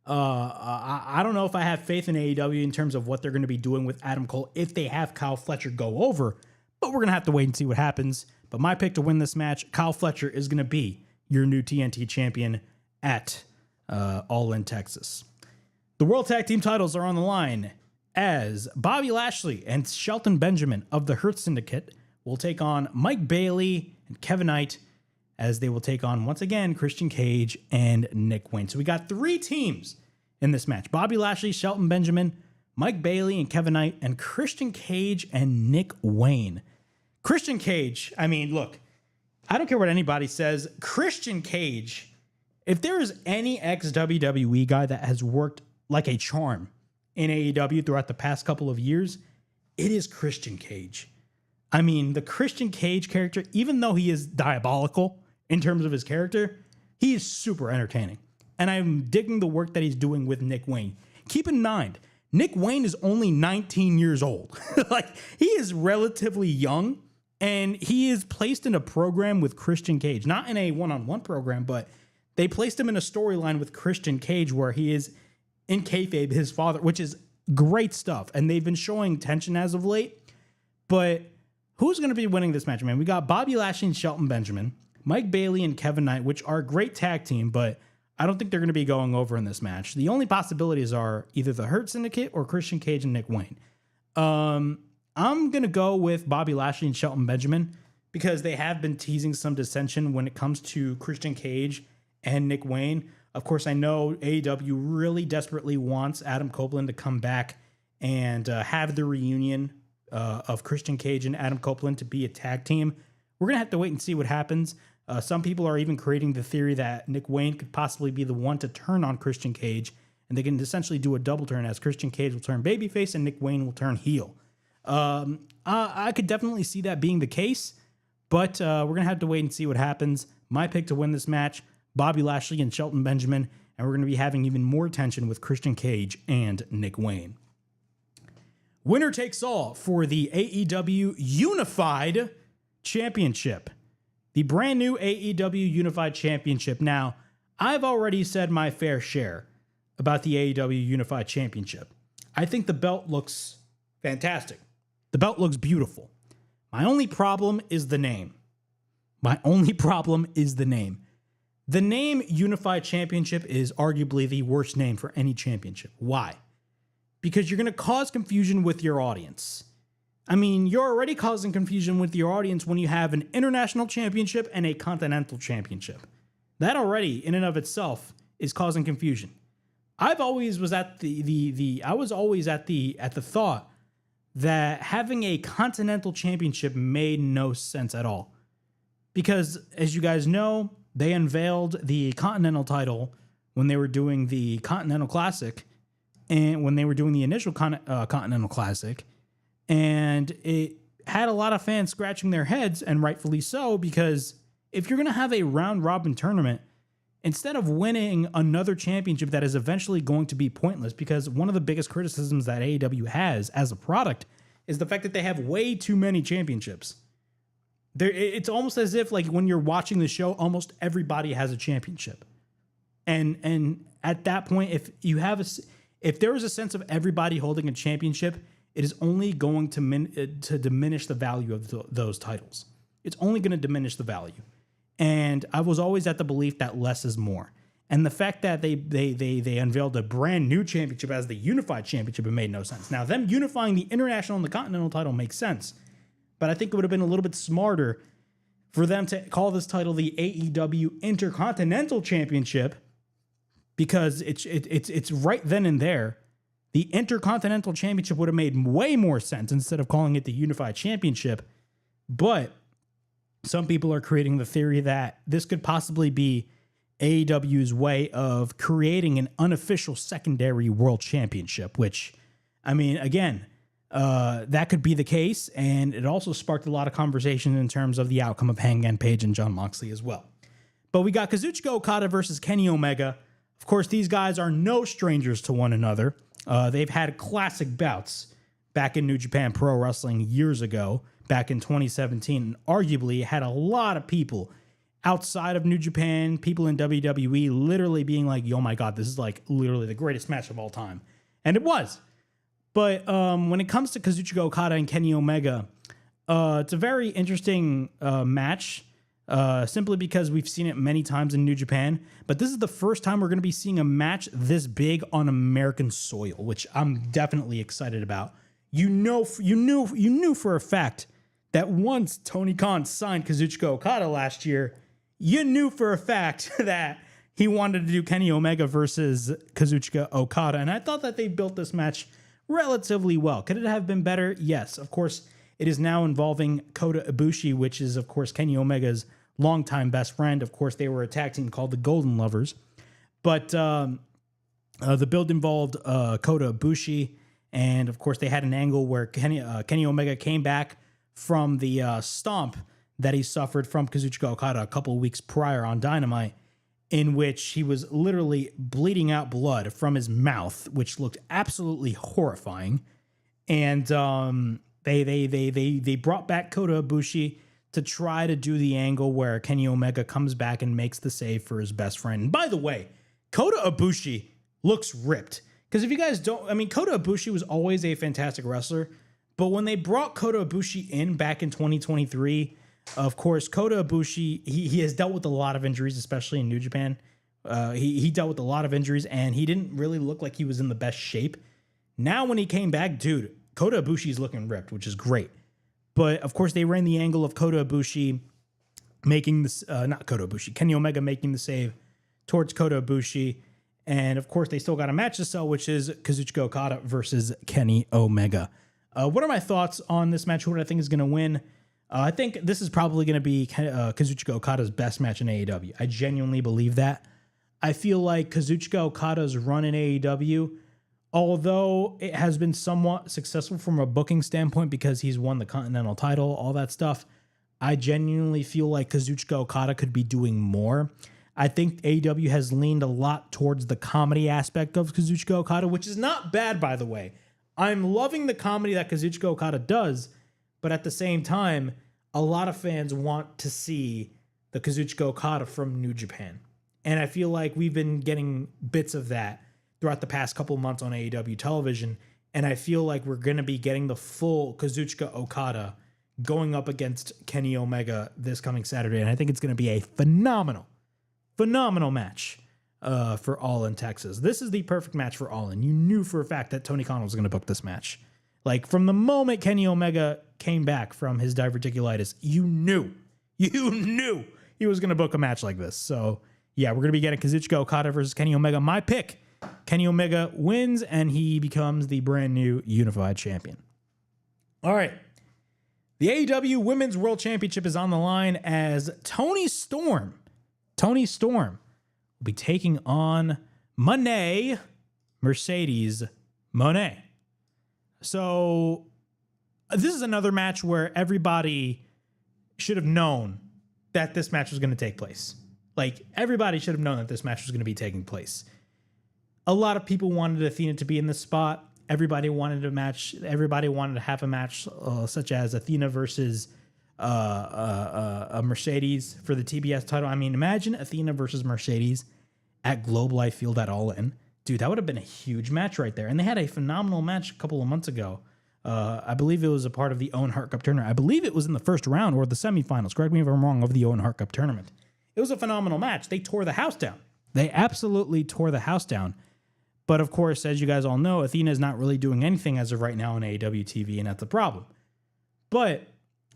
I don't know if I have faith in AEW in terms of what they're going to be doing with Adam Cole if they have Kyle Fletcher go over. But we're going to have to wait and see what happens. But my pick to win this match, Kyle Fletcher is going to be your new TNT champion at All In Texas. The World Tag Team titles are on the line. as Bobby Lashley and Shelton Benjamin of the Hurt Syndicate will take on Mike Bailey and Kevin Knight, as they will take on, once again, Christian Cage and Nick Wayne. So we got 3 teams in this match: Bobby Lashley, Shelton Benjamin, Mike Bailey and Kevin Knight, and Christian Cage and Nick Wayne. Christian Cage, I mean, look, I don't care what anybody says. Christian Cage, if there is any ex-WWE guy that has worked like a charm in AEW throughout the past couple of years, it is Christian Cage. I mean, the Christian Cage character, even though he is diabolical in terms of his character, he is super entertaining. And I'm digging the work that he's doing with Nick Wayne. Keep in mind, Nick Wayne is only 19 years old. Like, he is relatively young, and he is placed in a program with Christian Cage. Not in a one-on-one program, but they placed him in a storyline with Christian Cage where he is in kayfabe his father, which is great stuff. And they've been showing tension as of late. But who's going to be winning this match, man? We got Bobby Lashley and Shelton Benjamin, Mike Bailey and Kevin Knight, which are a great tag team, but I don't think they're going to be going over in this match. The only possibilities are either the Hurt Syndicate or Christian Cage and Nick Wayne. I'm going to go with Bobby Lashley and Shelton Benjamin because they have been teasing some dissension when it comes to Christian Cage and Nick Wayne. Of course, I know AEW really desperately wants Adam Copeland to come back and have the reunion of Christian Cage and Adam Copeland to be a tag team. We're going to have to wait and see what happens. Some people are even creating the theory that Nick Wayne could possibly be the one to turn on Christian Cage, and they can essentially do a double turn as Christian Cage will turn babyface and Nick Wayne will turn heel. I could definitely see that being the case, but we're going to have to wait and see what happens. My pick to win this match, Bobby Lashley and Shelton Benjamin, and we're going to be having even more tension with Christian Cage and Nick Wayne. Winner takes all for the AEW Unified Championship. The brand new AEW Unified Championship. Now, I've already said my fair share about the AEW Unified Championship. I think the belt looks fantastic. The belt looks beautiful. My only problem is the name. The name Unified Championship is arguably the worst name for any championship. Why? Because you're going to cause confusion with your audience. I mean, you're already causing confusion with your audience when you have an international championship and a continental championship. That already, in and of itself, is causing confusion. I was always at the thought that having a continental championship made no sense at all. Because, as you guys know, they unveiled the Continental title when they were doing the Continental Classic, and when they were doing the initial Continental Classic. And it had a lot of fans scratching their heads, and rightfully so, because if you're going to have a round-robin tournament, instead of winning another championship that is eventually going to be pointless, because one of the biggest criticisms that AEW has as a product is the fact that they have way too many championships. It's almost as if, like, when you're watching the show, almost everybody has a championship. And at that point, if there is a sense of everybody holding a championship, it is only going to diminish the value of those titles. It's only going to diminish the value. And I was always at the belief that less is more. And the fact that they unveiled a brand new championship as the Unified Championship, it made no sense. Now, them unifying the International and the Continental title makes sense. But I think it would have been a little bit smarter for them to call this title the AEW Intercontinental Championship, because it's right then and there. The Intercontinental Championship would have made way more sense instead of calling it the Unified Championship. But some people are creating the theory that this could possibly be AEW's way of creating an unofficial secondary world championship, which, I mean, again, that could be the case. And it also sparked a lot of conversation in terms of the outcome of Hangman Page and Jon Moxley as well. But we got Kazuchika Okada versus Kenny Omega. Of course, these guys are no strangers to one another. They've had classic bouts back in New Japan Pro Wrestling years ago, back in 2017, and arguably had a lot of people outside of New Japan, people in WWE, literally being like, "Oh my God, this is like literally the greatest match of all time." And it was. But when it comes to Kazuchika Okada and Kenny Omega, it's a very interesting match. simply because we've seen it many times in New Japan. But this is the first time we're going to be seeing a match this big on American soil, which I'm definitely excited about. You knew for a fact that once Tony Khan signed Kazuchika Okada last year, you knew for a fact that he wanted to do Kenny Omega versus Kazuchika Okada. And I thought that they built this match relatively well. Could it have been better? Yes. Of course, it is now involving Kota Ibushi, which is, of course, Kenny Omega's longtime best friend. Of course, they were a tag team called the Golden Lovers. But the build involved Kota Ibushi. And, of course, they had an angle where Kenny Omega came back from the stomp that he suffered from Kazuchika Okada a couple of weeks prior on Dynamite, in which he was literally bleeding out blood from his mouth, which looked absolutely horrifying. And they brought back Kota Ibushi to try to do the angle where Kenny Omega comes back and makes the save for his best friend. And by the way, Kota Ibushi looks ripped. Because if you guys don't, I mean, Kota Ibushi was always a fantastic wrestler, but when they brought Kota Ibushi in back in 2023, of course, Kota Ibushi, he has dealt with a lot of injuries, especially in New Japan. He dealt with a lot of injuries, and he didn't really look like he was in the best shape. Now, when he came back, dude, Kota Ibushi is looking ripped, which is great. But, of course, they ran the angle of Kota Ibushi making this, not Kota Ibushi, Kenny Omega making the save towards Kota Ibushi. And, of course, they still got a match to sell, which is Kazuchika Okada versus Kenny Omega. What are my thoughts on this match? Who do I think is going to win? I think this is probably going to be Kazuchika Okada's best match in AEW. I genuinely believe that. I feel like Kazuchika Okada's run in AEW, although it has been somewhat successful from a booking standpoint because he's won the Continental title, all that stuff, I genuinely feel like Kazuchika Okada could be doing more. I think AEW has leaned a lot towards the comedy aspect of Kazuchika Okada, which is not bad, by the way. I'm loving the comedy that Kazuchika Okada does, but at the same time, a lot of fans want to see the Kazuchika Okada from New Japan. And I feel like we've been getting bits of that throughout the past couple months on AEW television, and I feel like we're going to be getting the full Kazuchika Okada going up against Kenny Omega this coming Saturday, and I think it's going to be a phenomenal match for All In Texas. This is the perfect match for All In. You knew for a fact that Tony Khan was going to book this match. Like, from the moment Kenny Omega came back from his diverticulitis, you knew he was going to book a match like this. So, yeah, we're going to be getting Kazuchika Okada versus Kenny Omega. My pick, Kenny Omega wins, and he becomes the brand new unified champion. All right. The AEW Women's World Championship is on the line as Toni Storm will be taking on Mercedes Moné. So this is another match where everybody should have known that this match was going to take place. Like, everybody should have known that this match was going to be taking place. A lot of people wanted Athena to be in this spot. Everybody wanted a match. Everybody wanted to have a match such as Athena versus a Mercedes for the TBS title. I mean, imagine Athena versus Mercedes at Globe Life Field at All In. Dude, that would have been a huge match right there. And they had a phenomenal match a couple of months ago. I believe it was a part of the Owen Hart Cup tournament. I believe it was in the first round or the semifinals. Correct me if I'm wrong, of the Owen Hart Cup tournament. It was a phenomenal match. They tore the house down. They absolutely tore the house down. But of course, as you guys all know, Athena is not really doing anything as of right now on AEW TV, and that's a problem. But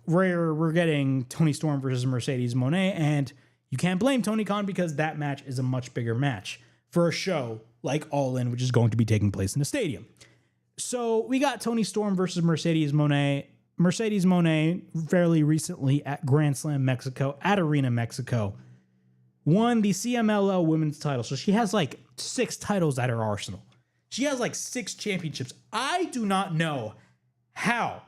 we're getting Toni Storm versus Mercedes Moné, and you can't blame Tony Khan because that match is a much bigger match for a show like All In, which is going to be taking place in a stadium. So we got Toni Storm versus Mercedes Moné. Mercedes Moné fairly recently at Grand Slam Mexico, at Arena Mexico, won the CMLL women's title. So she has like 6 titles at her arsenal. She has like 6 championships. I do not know how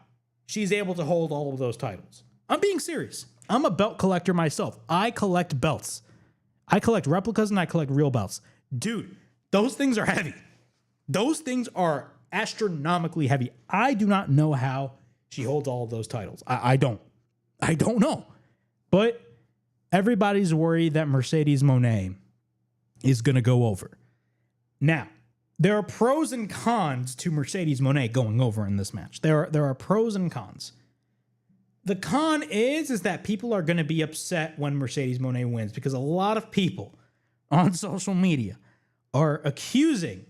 she's able to hold all of those titles. I'm being serious. I'm a belt collector myself. I collect belts. I collect replicas and I collect real belts. Dude, those things are heavy. Those things are astronomically heavy. I do not know how she holds all of those titles. I don't know. But everybody's worried that Mercedes Moné is going to go over. Now, there are pros and cons to Mercedes Moné going over in this match. There are pros and cons. The con is that people are going to be upset when Mercedes Moné wins because a lot of people on social media are accusing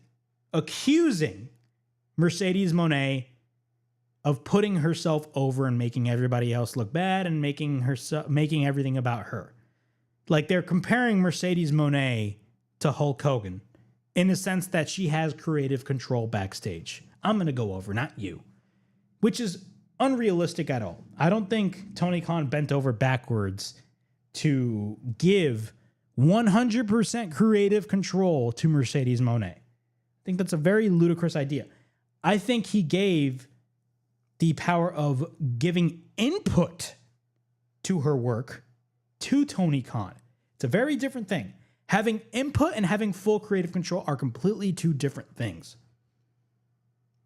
Mercedes Moné of putting herself over and making everybody else look bad and making everything about her. Like they're comparing Mercedes Moné to Hulk Hogan in the sense that she has creative control backstage. I'm going to go over, not you, which is unrealistic at all. I don't think Tony Khan bent over backwards to give 100% creative control to Mercedes Moné. I think that's a very ludicrous idea. I think he gave the power of giving input to her work to Tony Khan. It's a very different thing. Having input and having full creative control are completely two different things.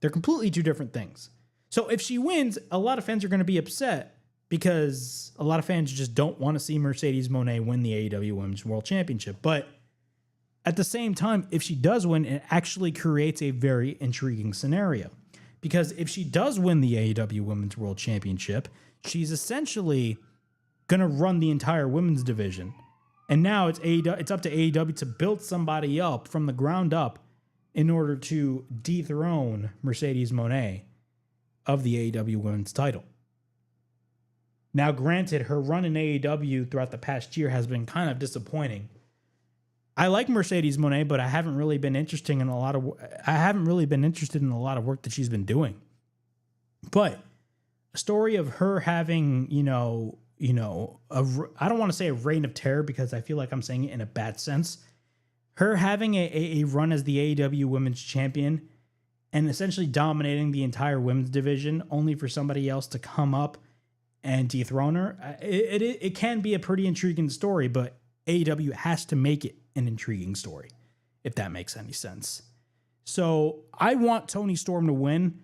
They're completely two different things. So if she wins, a lot of fans are going to be upset because a lot of fans just don't want to see Mercedes Moné win the AEW Women's World Championship. But at the same time, if she does win, it actually creates a very intriguing scenario. Because if she does win the AEW Women's World Championship, she's essentially going to run the entire women's division. And now it's up to AEW to build somebody up from the ground up in order to dethrone Mercedes Moné of the AEW Women's title. Now, granted, her run in AEW throughout the past year has been kind of disappointing. I like Mercedes Moné, but I haven't really been interested in a lot of work that she's been doing. But a story of her having, I don't want to say a reign of terror because I feel like I'm saying it in a bad sense. Her having a run as the AEW Women's Champion and essentially dominating the entire women's division only for somebody else to come up and dethrone her. It can be a pretty intriguing story, but AEW has to make it an intriguing story, if that makes any sense. So I want Toni Storm to win,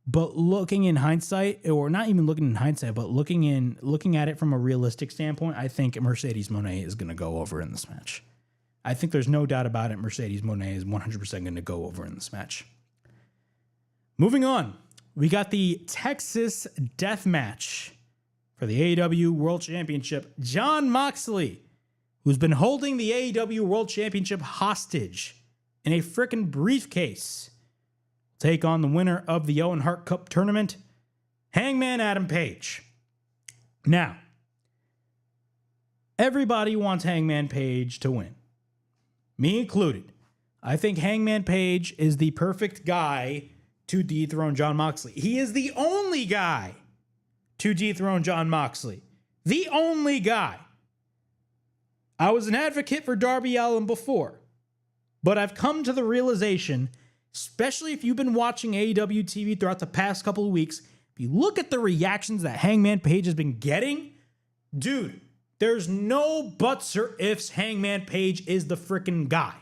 but looking in hindsight, or not even looking in hindsight, but looking at it from a realistic standpoint, I think Mercedes Moné is going to go over in this match. I think there's no doubt about it. Mercedes Moné is 100% going to go over in this match. Moving on, we got the Texas Death Match for the AEW World Championship. Jon Moxley, who's been holding the AEW World Championship hostage in a frickin' briefcase, take on the winner of the Owen Hart Cup tournament, Hangman Adam Page. Now, everybody wants Hangman Page to win, me included. I think Hangman Page is the perfect guy to dethrone Jon Moxley. He is the only guy to dethrone Jon Moxley. The only guy. I was an advocate for Darby Allin before, but I've come to the realization, especially if you've been watching AEW TV throughout the past couple of weeks, if you look at the reactions that Hangman Page has been getting, dude, there's no buts or ifs. Hangman Page is the freaking guy.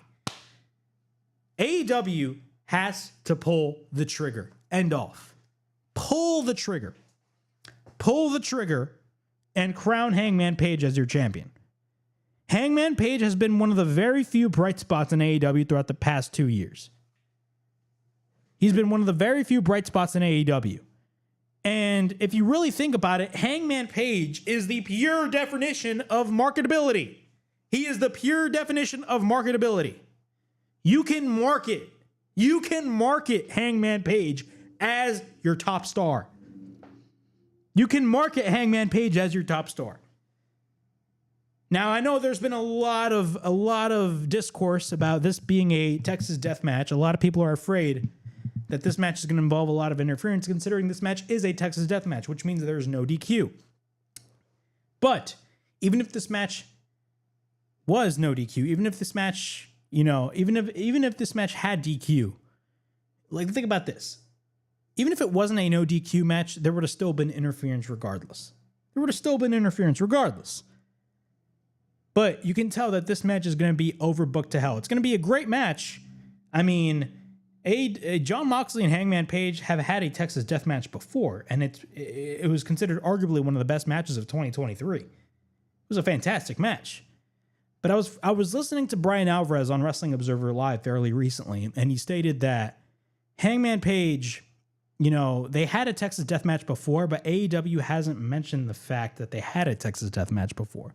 AEW has to pull the trigger. End off. Pull the trigger. Pull the trigger and crown Hangman Page as your champion. Hangman Page has been one of the very few bright spots in AEW throughout the past 2 years. He's been one of the very few bright spots in AEW. And if you really think about it, Hangman Page is the pure definition of marketability. He is the pure definition of marketability. You can market Hangman Page as your top star. You can market Hangman Page as your top star. Now, I know there's been a lot of discourse about this being a Texas death match. A lot of people are afraid that this match is going to involve a lot of interference, considering this match is a Texas death match, which means there's no DQ. But even if this match was no DQ, even if this match, even if this match had DQ, like, think about this. Even if it wasn't a no DQ match, there would have still been interference regardless. But you can tell that this match is going to be overbooked to hell. It's going to be a great match. I mean, Jon Moxley and Hangman Page have had a Texas death match before, and it was considered arguably one of the best matches of 2023. It was a fantastic match. But I was listening to Brian Alvarez on Wrestling Observer Live fairly recently, and he stated that Hangman Page, they had a Texas death match before, but AEW hasn't mentioned the fact that they had a Texas death match before.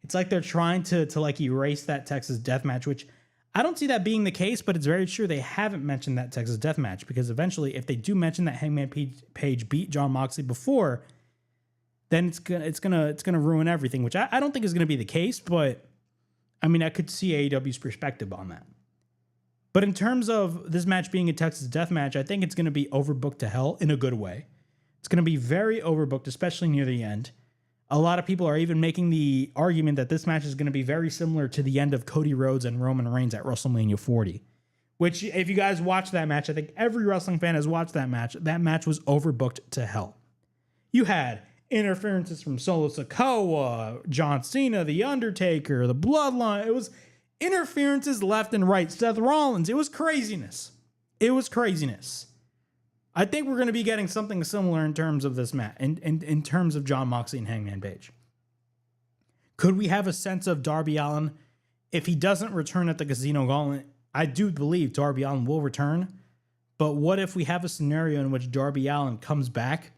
It's like they're trying to like erase that Texas death match, which I don't see that being the case, but it's very true they haven't mentioned that Texas death match, because eventually if they do mention that Hangman Page beat Jon Moxley before, then it's gonna ruin everything, which I don't think is gonna be the case, but I mean, I could see AEW's perspective on that. But in terms of this match being a Texas death match, I think it's going to be overbooked to hell in a good way. It's going to be very overbooked, especially near the end. A lot of people are even making the argument that this match is going to be very similar to the end of Cody Rhodes and Roman Reigns at WrestleMania 40. Which, if you guys watch that match, I think every wrestling fan has watched that match. That match was overbooked to hell. You had interferences from Solo Sikoa, John Cena, The Undertaker, The Bloodline. It was interferences left and right. Seth Rollins. It was craziness. I think we're going to be getting something similar in terms of this match, in terms of Jon Moxley and Hangman Page. Could we have a sense of Darby Allin? If he doesn't return at the Casino Gauntlet, I do believe Darby Allin will return. But what if we have a scenario in which Darby Allin comes back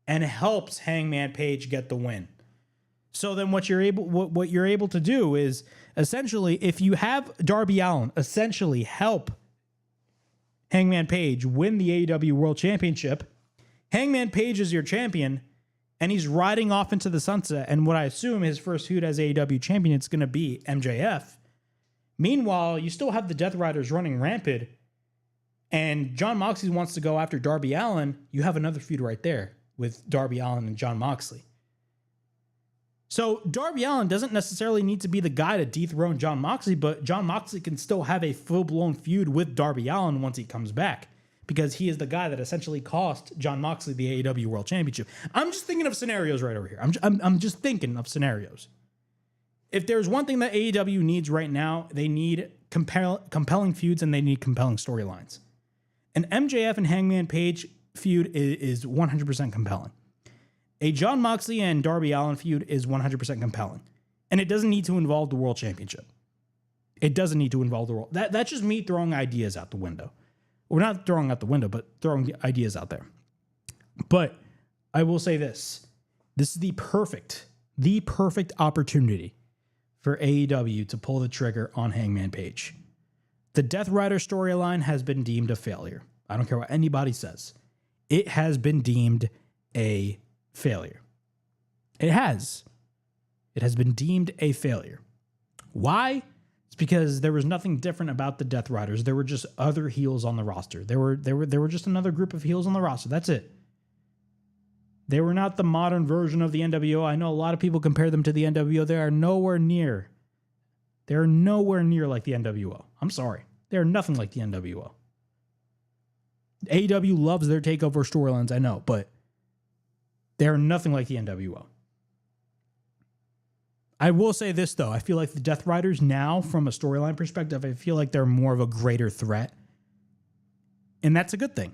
and helps Hangman Page get the win? So then what you're able to do is, essentially, if you have Darby Allin essentially help Hangman Page win the AEW World Championship, Hangman Page is your champion, and he's riding off into the sunset, and what I assume his first feud as AEW champion, it's going to be MJF. Meanwhile, you still have the Death Riders running rampant, and Jon Moxley wants to go after Darby Allin. You have another feud right there with Darby Allin and Jon Moxley. So Darby Allin doesn't necessarily need to be the guy to dethrone Jon Moxley, but Jon Moxley can still have a full-blown feud with Darby Allin once he comes back, because he is the guy that essentially cost Jon Moxley the AEW World Championship. I'm just thinking of scenarios right over here. I'm just thinking of scenarios. If there's one thing that AEW needs right now, they need compelling feuds, and they need compelling storylines. An MJF and Hangman Page feud is 100% compelling. A Jon Moxley and Darby Allin feud is 100% compelling. And it doesn't need to involve the World Championship. It doesn't need to involve the world. That's just me throwing ideas out the window. We're not throwing out the window, but throwing the ideas out there. But I will say this. This is the perfect opportunity for AEW to pull the trigger on Hangman Page. The Death Rider storyline has been deemed a failure. I don't care what anybody says. It has been deemed a failure. It has been deemed a failure. Why? It's because there was nothing different about the Death Riders. There were just other heels on the roster. They were just another group of heels on the roster. That's it. They were not the modern version of the NWO. I know a lot of people compare them to the NWO. They are nowhere near. They are nowhere near like the NWO. I'm sorry. They are nothing like the NWO. AEW loves their takeover storylines, I know, but they are nothing like the NWO. I will say this, though. I feel like the Death Riders now, from a storyline perspective, I feel like they're more of a greater threat. And that's a good thing.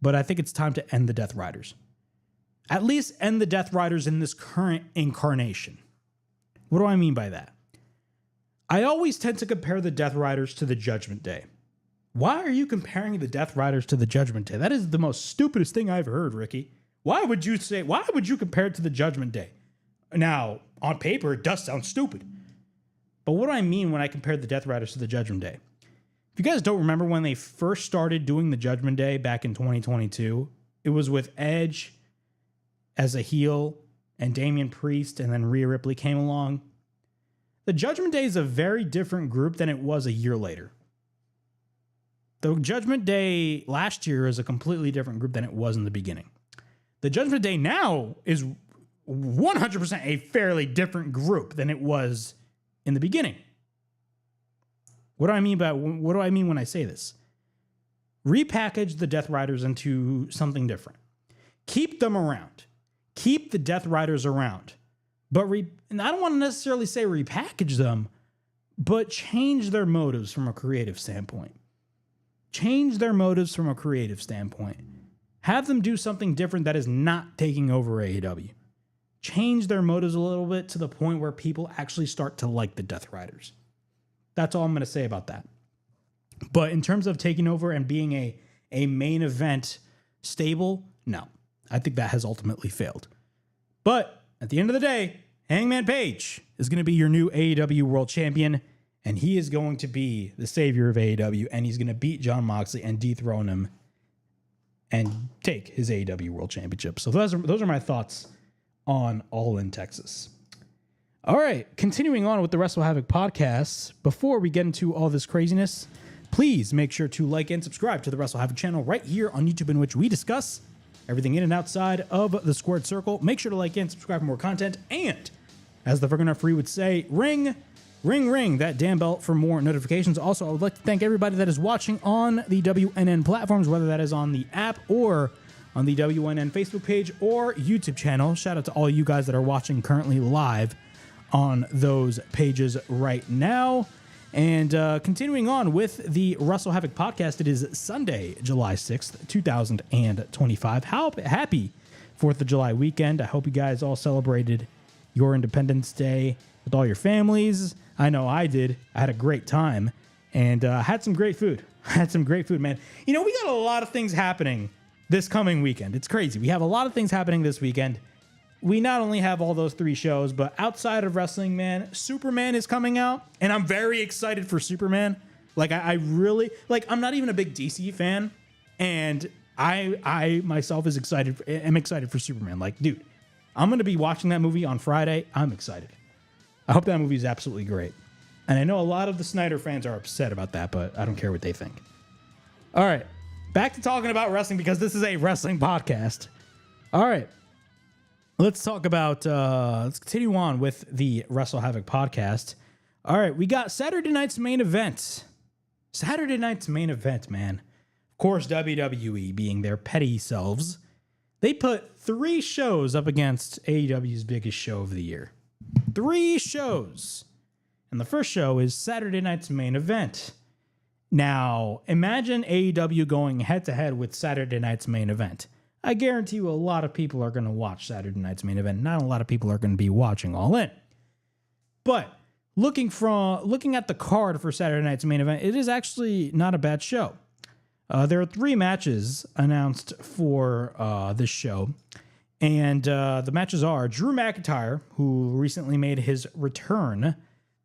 But I think it's time to end the Death Riders. At least end the Death Riders in this current incarnation. What do I mean by that? I always tend to compare the Death Riders to the Judgment Day. Why are you comparing the Death Riders to the Judgment Day? That is the most stupidest thing I've heard, Ricky. Why would you compare it to the Judgment Day? Now, on paper, it does sound stupid. But what do I mean when I compare the Death Riders to the Judgment Day? If you guys don't remember when they first started doing the Judgment Day back in 2022, it was with Edge as a heel and Damian Priest, and then Rhea Ripley came along. The Judgment Day is a very different group than it was a year later. The Judgment Day last year is a completely different group than it was in the beginning. The Judgment Day now is 100% a fairly different group than it was in the beginning. What do I mean when I say this? Repackage the Death Riders into something different. Keep them around. Keep the Death Riders around. And I don't want to necessarily say repackage them, but change their motives from a creative standpoint. Change their motives from a creative standpoint. Have them do something different that is not taking over AEW. Change their motives a little bit to the point where people actually start to like the Death Riders. That's all I'm going to say about that. But in terms of taking over and being a main event stable, no. I think that has ultimately failed. But at the end of the day, Hangman Page is going to be your new AEW World Champion, and he is going to be the savior of AEW, and he's going to beat Jon Moxley and dethrone him and take his AEW World Championship. So those are my thoughts on All In Texas. All right, continuing on with the WrestleHavoc podcast. Before we get into all this craziness, please make sure to like and subscribe to the WrestleHavoc channel right here on YouTube, in which we discuss everything in and outside of the squared circle. Make sure to like and subscribe for more content. And as the friggin' referee would say, ring that damn bell for more notifications. Also, I would like to thank everybody that is watching on the WNN platforms, whether that is on the app or on the WNN Facebook page or YouTube channel. Shout out to all you guys that are watching currently live on those pages right now. And continuing on with the WrestleHavoc podcast, it is Sunday, July 6th, 2025. Happy 4th of July weekend. I hope you guys all celebrated your Independence Day with all your families. I know I did. I had a great time and had some great food. Man. You know, we got a lot of things happening this coming weekend. It's crazy. We have a lot of things happening this weekend. We not only have all those 3 shows, but outside of wrestling, man, Superman is coming out, and I'm very excited for Superman. Like, I really, like, I'm not even a big DC fan, and I myself am excited for Superman. Like, dude, I'm going to be watching that movie on Friday. I'm excited. I hope that movie is absolutely great. And I know a lot of the Snyder fans are upset about that, but I don't care what they think. All right, back to talking about wrestling, because this is a wrestling podcast. All right. Let's talk about, let's continue on with the WrestleHavoc podcast. All right, we got Saturday night's main event. Man. Of course, WWE being their petty selves, they put 3 shows up against AEW's biggest show of the year. 3 shows. And the first show is Saturday night's main event. Now, imagine AEW going head-to-head with Saturday night's main event. I guarantee you a lot of people are going to watch Saturday night's main event. Not a lot of people are going to be watching All In. But looking at the card for Saturday night's main event, it is actually not a bad show. There are 3 matches announced for this show. And the matches are Drew McIntyre, who recently made his return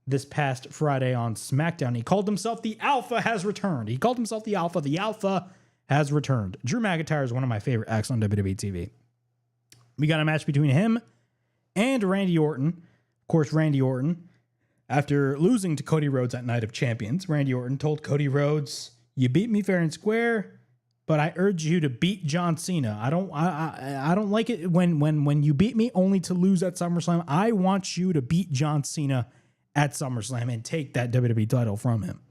this past Friday on SmackDown. He called himself the Alpha has returned. The Alpha has returned. Drew McIntyre is one of my favorite acts on WWE TV. We got a match between him and Randy Orton. Of course, Randy Orton, after losing to Cody Rhodes at Night of Champions, Randy Orton told Cody Rhodes, "You beat me fair and square, but I urge you to beat John Cena. I don't like it when you beat me only to lose at SummerSlam. I want you to beat John Cena at SummerSlam and take that WWE title from him."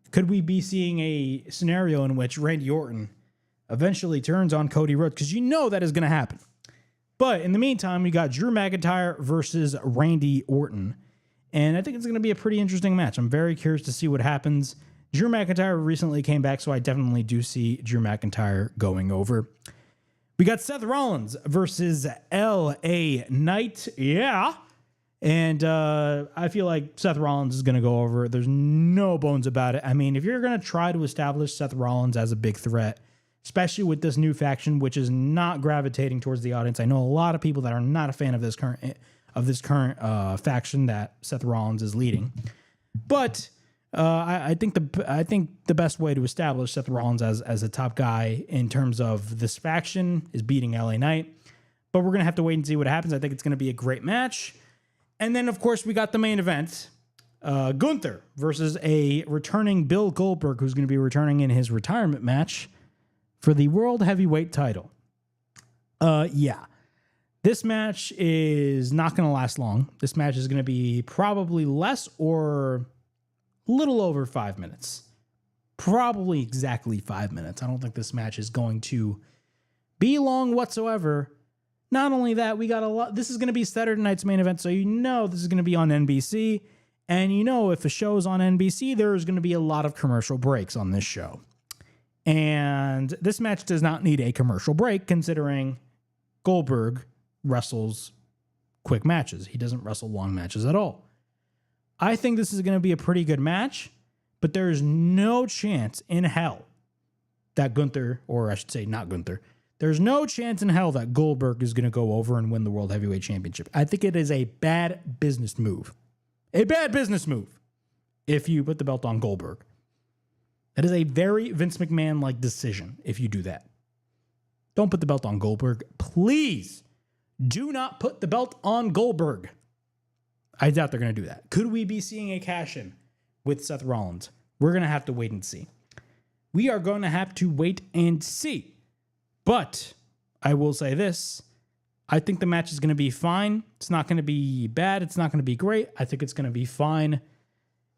Could we be seeing a scenario in which Randy Orton eventually turns on Cody Rhodes? Because you know that is going to happen. But in the meantime, we got Drew McIntyre versus Randy Orton. And I think it's going to be a pretty interesting match. I'm very curious to see what happens. Drew McIntyre recently came back, so I definitely do see Drew McIntyre going over. We got Seth Rollins versus LA Knight. Yeah. And I feel like Seth Rollins is going to go over. There's no bones about it. I mean, if you're going to try to establish Seth Rollins as a big threat, especially with this new faction, which is not gravitating towards the audience. I know a lot of people that are not a fan of this current faction that Seth Rollins is leading. But I think the best way to establish Seth Rollins as a top guy in terms of this faction is beating LA Knight. But we're going to have to wait and see what happens. I think it's going to be a great match. And then, of course, we got the main event. Gunther versus a returning Bill Goldberg, who's going to be returning in his retirement match for the World Heavyweight title. Yeah. This match is not going to last long. This match is going to be probably less or a little over 5 minutes. Probably exactly 5 minutes. I don't think this match is going to be long whatsoever. Not only that, we got a lot. This is going to be Saturday night's main event, so you know this is going to be on NBC. And you know if a show is on NBC, there is going to be a lot of commercial breaks on this show. And this match does not need a commercial break, considering Goldberg wrestles quick matches. He doesn't wrestle long matches at all. I think this is going to be a pretty good match, but there is no chance in hell that Gunther, or I should say not Gunther, there's no chance in hell that Goldberg is going to go over and win the World Heavyweight Championship. I think it is a bad business move. A bad business move if you put the belt on Goldberg. That is a very Vince McMahon-like decision if you do that. Don't put the belt on Goldberg. Please do not put the belt on Goldberg. I doubt they're going to do that. Could we be seeing a cash-in with Seth Rollins? We're going to have to wait and see. We are going to have to wait and see. But I will say this. I think the match is going to be fine. It's not going to be bad. It's not going to be great. I think it's going to be fine.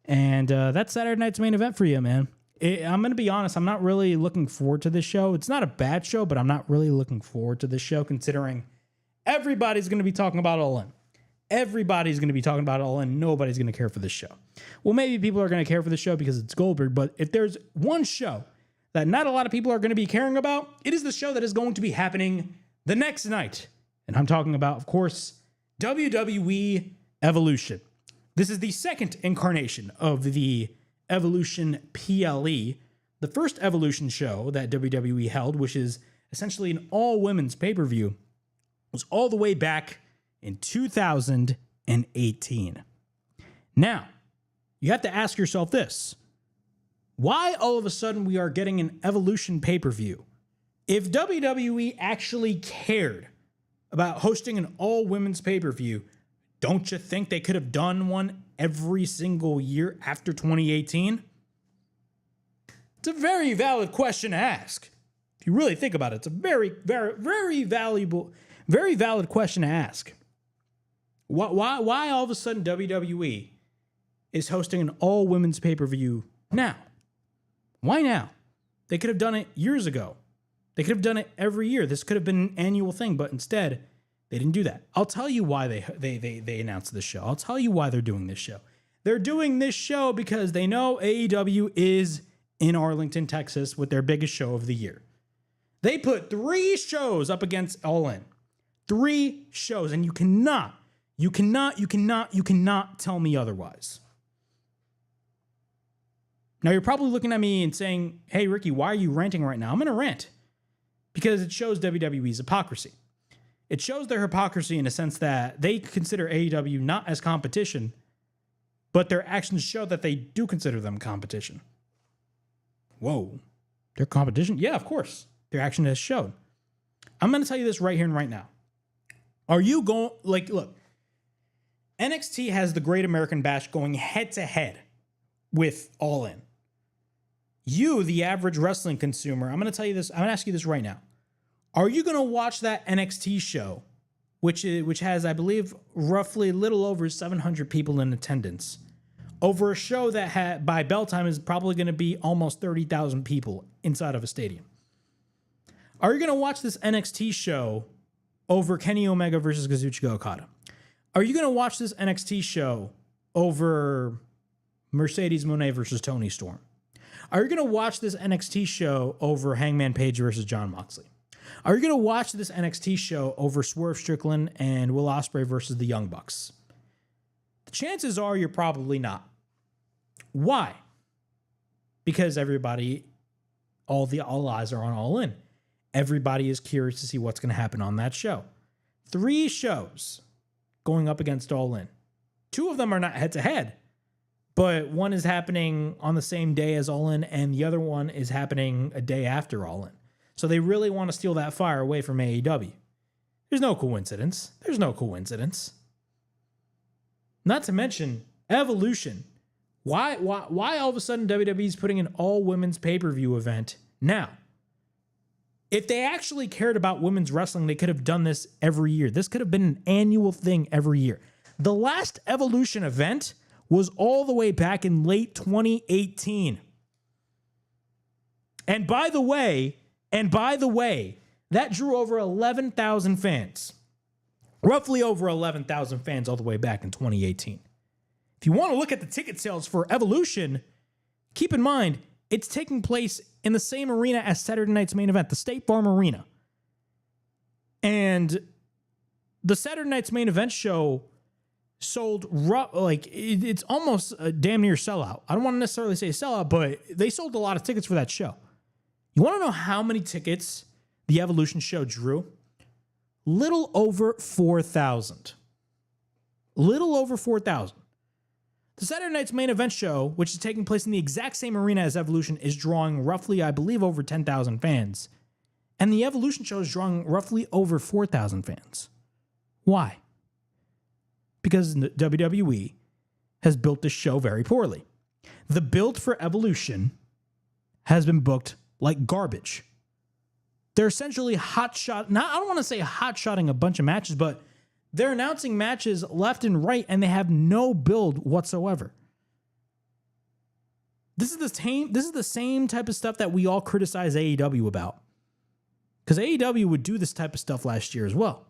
And that's Saturday night's main event for you, man. I'm going to be honest. I'm not really looking forward to this show. It's not a bad show, but I'm not really looking forward to this show considering everybody's going to be talking about All In. Everybody's going to be talking about All In. Nobody's going to care for this show. Well, maybe people are going to care for the show because it's Goldberg, but if there's one show that not a lot of people are going to be caring about, it is the show that is going to be happening the next night. And I'm talking about, of course, WWE Evolution. This is the second incarnation of the Evolution PLE, the first Evolution show that WWE held, which is essentially an all-women's pay-per-view, was all the way back in 2018. Now, you have to ask yourself this. Why all of a sudden we are getting an Evolution pay-per-view? If WWE actually cared about hosting an all-women's pay-per-view, don't you think they could have done one every single year after 2018? It's a very valid question to ask. If you really think about it, it's a very, very, very valuable, very valid question to ask. Why all of a sudden WWE is hosting an all-women's pay-per-view now? Why now? They could have done it years ago. They could have done it every year. This could have been an annual thing, but instead, they didn't do that. I'll tell you why they announced this show. I'll tell you why they're doing this show. They're doing this show because they know AEW is in Arlington, Texas with their biggest show of the year. They put 3 shows up against All In. 3 shows, and you cannot tell me otherwise. Now, you're probably looking at me and saying, hey, Ricky, why are you ranting right now? I'm going to rant because it shows WWE's hypocrisy. It shows their hypocrisy in a sense that they consider AEW not as competition, but their actions show that they do consider them competition. Whoa. They're competition? Yeah, of course. Their action has showed. I'm going to tell you this right here and right now. Are you going, look, NXT has the Great American Bash going head to head with All In. You, the average wrestling consumer, I'm going to tell you this, I'm going to ask you this right now. Are you going to watch that NXT show, which has, I believe, roughly a little over 700 people in attendance, over a show that by bell time is probably going to be almost 30,000 people inside of a stadium? Are you going to watch this NXT show over Kenny Omega versus Kazuchika Okada? Are you going to watch this NXT show over Mercedes Moné versus Toni Storm? Are you going to watch this NXT show over Hangman Page versus Jon Moxley? Are you going to watch this NXT show over Swerve Strickland and Will Ospreay versus the Young Bucks? The chances are you're probably not. Why? Because all eyes are on All In. Everybody is curious to see what's going to happen on that show. 3 shows going up against All In. 2 of them are not head to head, but one is happening on the same day as All In, and the other one is happening a day after All In. So they really want to steal that fire away from AEW. There's no coincidence. Not to mention Evolution. Why all of a sudden WWE is putting an all-women's pay-per-view event now? If they actually cared about women's wrestling, they could have done this every year. This could have been an annual thing every year. The last Evolution event was all the way back in late 2018. And by the way, that drew over 11,000 fans. Roughly over 11,000 fans all the way back in 2018. If you want to look at the ticket sales for Evolution, keep in mind, it's taking place in the same arena as Saturday night's main event, the State Farm Arena. And the Saturday night's main event show sold, it's almost a damn near sellout. I don't want to necessarily say sellout, but they sold a lot of tickets for that show. You want to know how many tickets the Evolution show drew? Little over 4,000. Little over 4,000. The Saturday Night's Main Event show, which is taking place in the exact same arena as Evolution, is drawing roughly, I believe, over 10,000 fans. And the Evolution show is drawing roughly over 4,000 fans. Why? Because the WWE has built this show very poorly. The build for Evolution has been booked like garbage. They're essentially I don't want to say hot-shotting a bunch of matches, but they're announcing matches left and right, and they have no build whatsoever. This is the same type of stuff that we all criticize AEW about. Because AEW would do this type of stuff last year as well.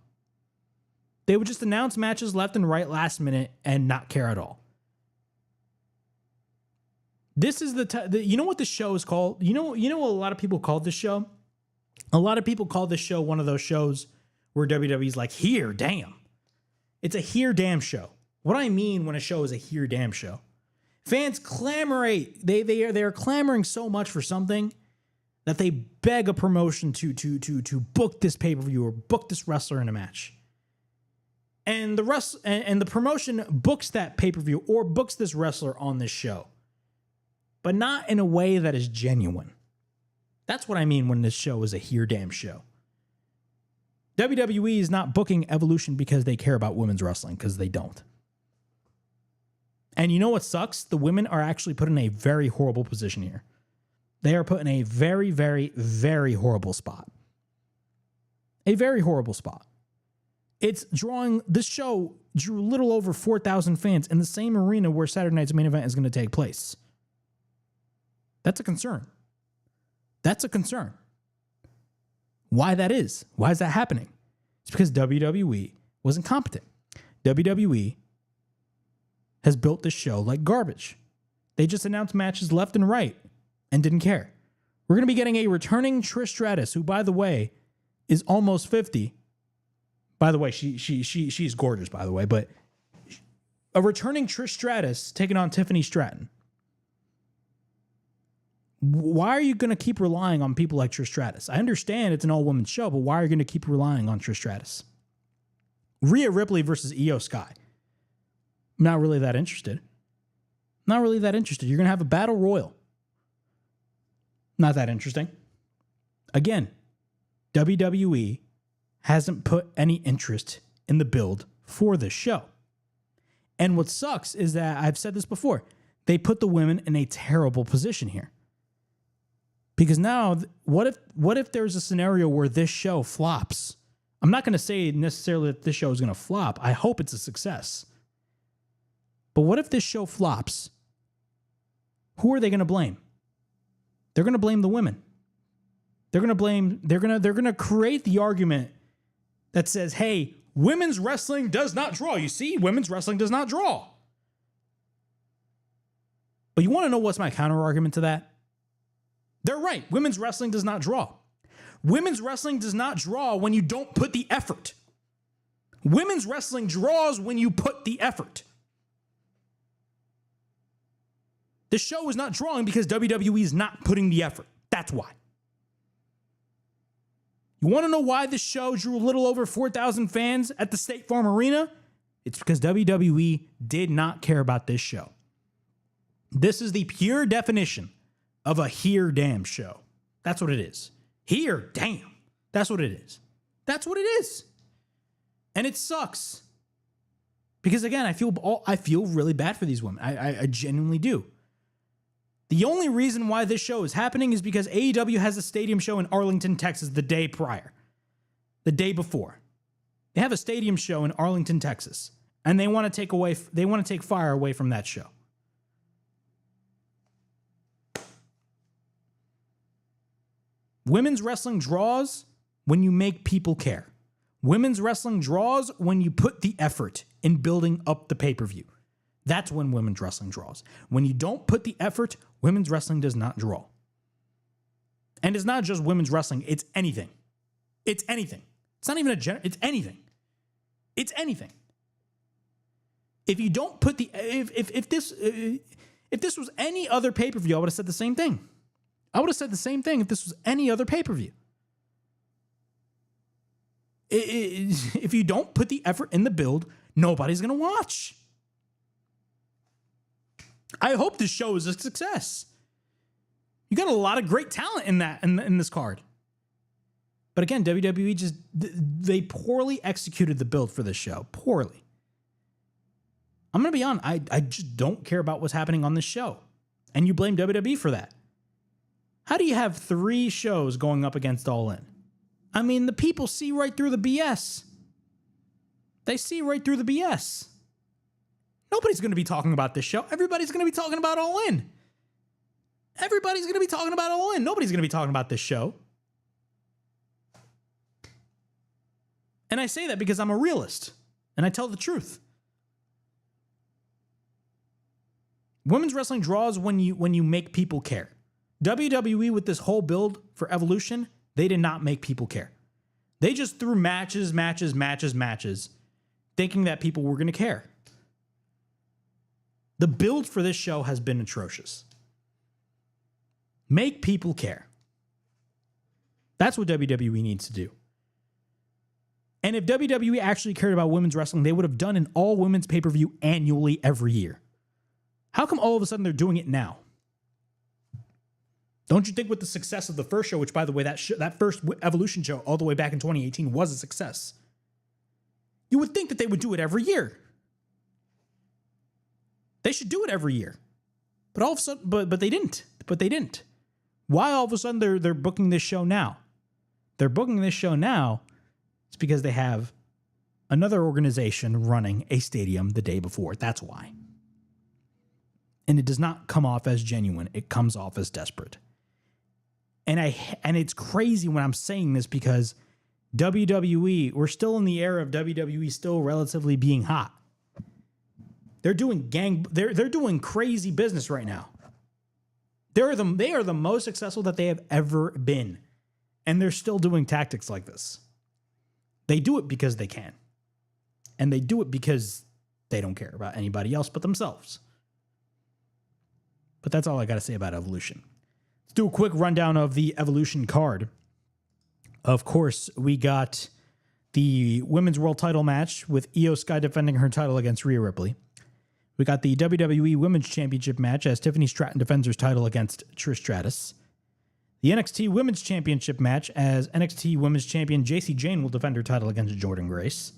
They would just announce matches left and right last minute and not care at all. This is you know what this show is called? You know what a lot of people call this show? A lot of people call this show one of those shows where WWE's like, here, damn. It's a here, damn show. What I mean when a show is a here, damn show. Fans clamorate. They are clamoring so much for something that they beg a promotion to book this pay-per-view or book this wrestler in a match. And the promotion books that pay-per-view or books this wrestler on this show. But not in a way that is genuine. That's what I mean when this show is a here damn show. WWE is not booking Evolution because they care about women's wrestling, because they don't. And you know what sucks? The women are actually put in a very horrible position here. They are put in a very, very, very horrible spot. A very horrible spot. This show drew a little over 4,000 fans in the same arena where Saturday Night's Main Event is going to take place. That's a concern. That's a concern. Why that is? Why is that happening? It's because WWE was incompetent. WWE has built this show like garbage. They just announced matches left and right and didn't care. We're going to be getting a returning Trish Stratus, who, by the way, is almost 50. By the way, she's gorgeous, by the way, but a returning Trish Stratus taking on Tiffany Stratton. Why are you going to keep relying on people like Trish Stratus? I understand it's an all-women's show, but why are you going to keep relying on Trish Stratus? Rhea Ripley versus Io Sky. I'm not really that interested. Not really that interested. You're going to have a battle royal. Not that interesting. Again, WWE hasn't put any interest in the build for this show. And what sucks is that, I've said this before, they put the women in a terrible position here. Because now, what if there's a scenario where this show flops? I'm not going to say necessarily that this show is going to flop. I hope it's a success. But what if this show flops? Who are they going to blame? They're going to blame the women. They're going to create the argument that says, hey, women's wrestling does not draw. You see, women's wrestling does not draw. But you want to know what's my counter argument to that? They're right. Women's wrestling does not draw. Women's wrestling does not draw when you don't put the effort. Women's wrestling draws when you put the effort. The show is not drawing because WWE is not putting the effort. That's why. You want to know why this show drew a little over 4,000 fans at the State Farm Arena? It's because WWE did not care about this show. This is the pure definition of a here damn show. That's what it is. Here damn. That's what it is. That's what it is. And it sucks. Because again, I feel really bad for these women. I genuinely do. The only reason why this show is happening is because AEW has a stadium show in Arlington, Texas the day prior. The day before. They have a stadium show in Arlington, Texas. And they want to take fire away from that show. Women's wrestling draws when you make people care. Women's wrestling draws when you put the effort in building up the pay-per-view. That's when women's wrestling draws. When you don't put the effort, women's wrestling does not draw. And it's not just women's wrestling, it's anything. It's anything. It's not even it's anything. It's anything. If you don't put the if this was any other pay-per-view, I would have said the same thing. I would have said the same thing if this was any other pay-per-view. If you don't put the effort in the build, nobody's going to watch. I hope this show is a success. You got a lot of great talent in this card. But again, WWE they poorly executed the build for this show. Poorly. I'm going to be honest. I just don't care about what's happening on this show. And you blame WWE for that. How do you have 3 shows going up against All In? I mean, the people see right through the BS. They see right through the BS. Nobody's going to be talking about this show. Everybody's going to be talking about All In. Everybody's going to be talking about All In. Nobody's going to be talking about this show. And I say that because I'm a realist. And I tell the truth. Women's wrestling draws when you make people care. WWE with this whole build for Evolution, they did not make people care. They just threw matches, thinking that people were going to care. The build for this show has been atrocious. Make people care. That's what WWE needs to do. And if WWE actually cared about women's wrestling, they would have done an all-women's pay-per-view annually every year. How come all of a sudden they're doing it now? Don't you think with the success of the first show, which, by the way, that first Evolution show all the way back in 2018 was a success, you would think that they would do it every year. They should do it every year. But all of a sudden, but they didn't. But they didn't. Why all of a sudden they're booking this show now? They're booking this show now. It's because they have another organization running a stadium the day before. That's why. And it does not come off as genuine. It comes off as desperate. And it's crazy when I'm saying this because WWE, we're still in the era of WWE still relatively being hot. They're doing they're doing crazy business right now. They are the most successful that they have ever been. And they're still doing tactics like this. They do it because they can. And they do it because they don't care about anybody else but themselves. But that's all I got to say about Evolution. Let's do a quick rundown of the Evolution card. Of course, we got the Women's World Title match with Io Sky defending her title against Rhea Ripley. We got the WWE Women's Championship match as Tiffany Stratton defends her title against Trish Stratus. The NXT Women's Championship match as NXT Women's Champion Jacy Jayne will defend her title against Jordynne Grace.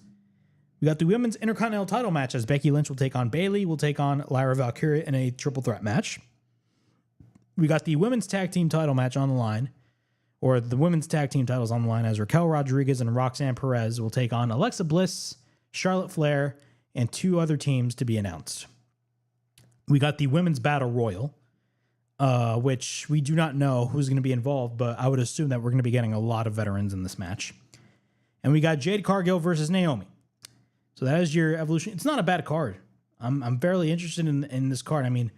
We got the Women's Intercontinental title match as Becky Lynch will take on Bayley, will take on Lyra Valkyria in a triple threat match. We got the Women's Tag Team title match on the line, or the Women's Tag Team titles on the line as Raquel Rodriguez and Roxanne Perez will take on Alexa Bliss, Charlotte Flair, and 2 other teams to be announced. We got the Women's Battle Royal, which we do not know who's going to be involved, but I would assume that we're going to be getting a lot of veterans in this match. And we got Jade Cargill versus Naomi. So that is your Evolution. It's not a bad card. I'm fairly interested in this card. I mean,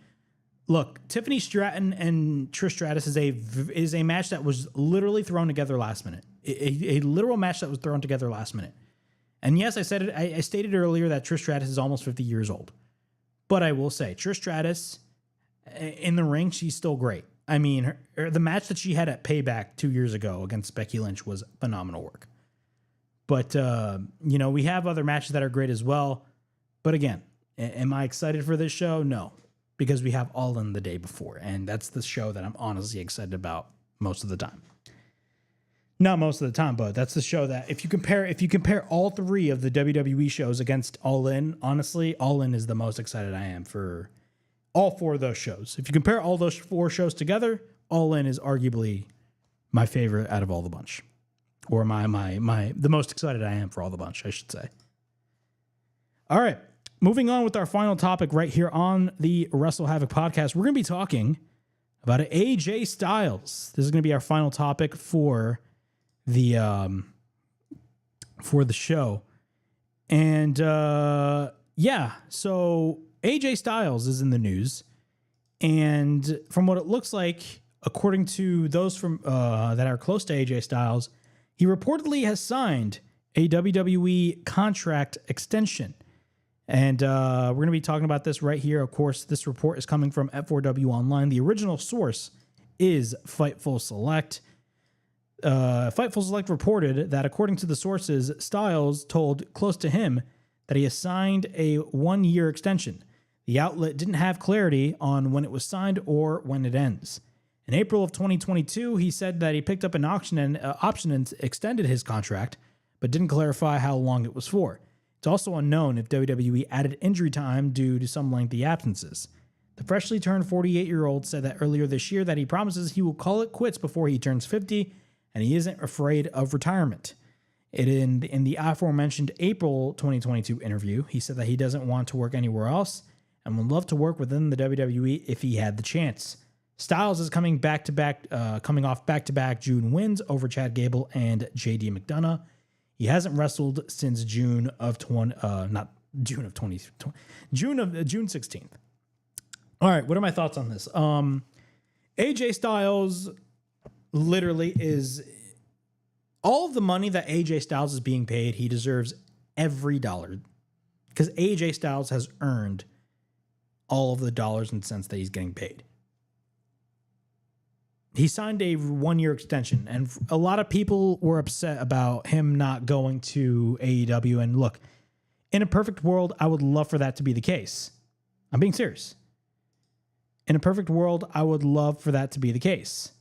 look, Tiffany Stratton and Trish Stratus is a match that was literally thrown together last minute. A literal match that was thrown together last minute. And yes, I said it. I stated earlier that Trish Stratus is almost 50 years old. But I will say, Trish Stratus, in the ring, she's still great. I mean, the match that she had at Payback 2 years ago against Becky Lynch was phenomenal work. But, we have other matches that are great as well. But again, am I excited for this show? No, because we have All In the day before. And that's the show that I'm honestly excited about most of the time. Not most of the time, but that's the show that if you compare all 3 of the WWE shows against All In, honestly, All In is the most excited I am for all 4 of those shows. If you compare all those 4 shows together, All In is arguably my favorite out of all the bunch. Or the most excited I am for all the bunch, I should say. All right, moving on with our final topic right here on the WrestleHavoc podcast. We're going to be talking about AJ Styles. This is going to be our final topic for the show. And so AJ Styles is in the news, and from what it looks like, according to those from that are close to AJ Styles, he reportedly has signed a WWE contract extension. And we're going to be talking about this right here. Of course, this report is coming from F4W Online. The original source is Fightful Select. Fightful Select reported that according to the sources, Styles told close to him that he has signed a 1-year extension. The outlet didn't have clarity on when it was signed or when it ends. In April of 2022, he said that he picked up an option and extended his contract, but didn't clarify how long it was for. It's also unknown if WWE added injury time due to some lengthy absences. The freshly turned 48-year-old said that earlier this year that he promises he will call it quits before he turns 50, and he isn't afraid of retirement. In the aforementioned April 2022 interview, he said that he doesn't want to work anywhere else and would love to work within the WWE if he had the chance. Styles is coming off back-to-back June wins over Chad Gable and JD McDonough. He hasn't wrestled since June 16th. All right, what are my thoughts on this? AJ Styles literally is all of the money that AJ Styles is being paid. He deserves every dollar because AJ Styles has earned all of the dollars and cents that he's getting paid. He signed a 1-year extension, and a lot of people were upset about him not going to AEW. And look, in a perfect world, I would love for that to be the case. I'm being serious. In a perfect world, I would love for that to be the case.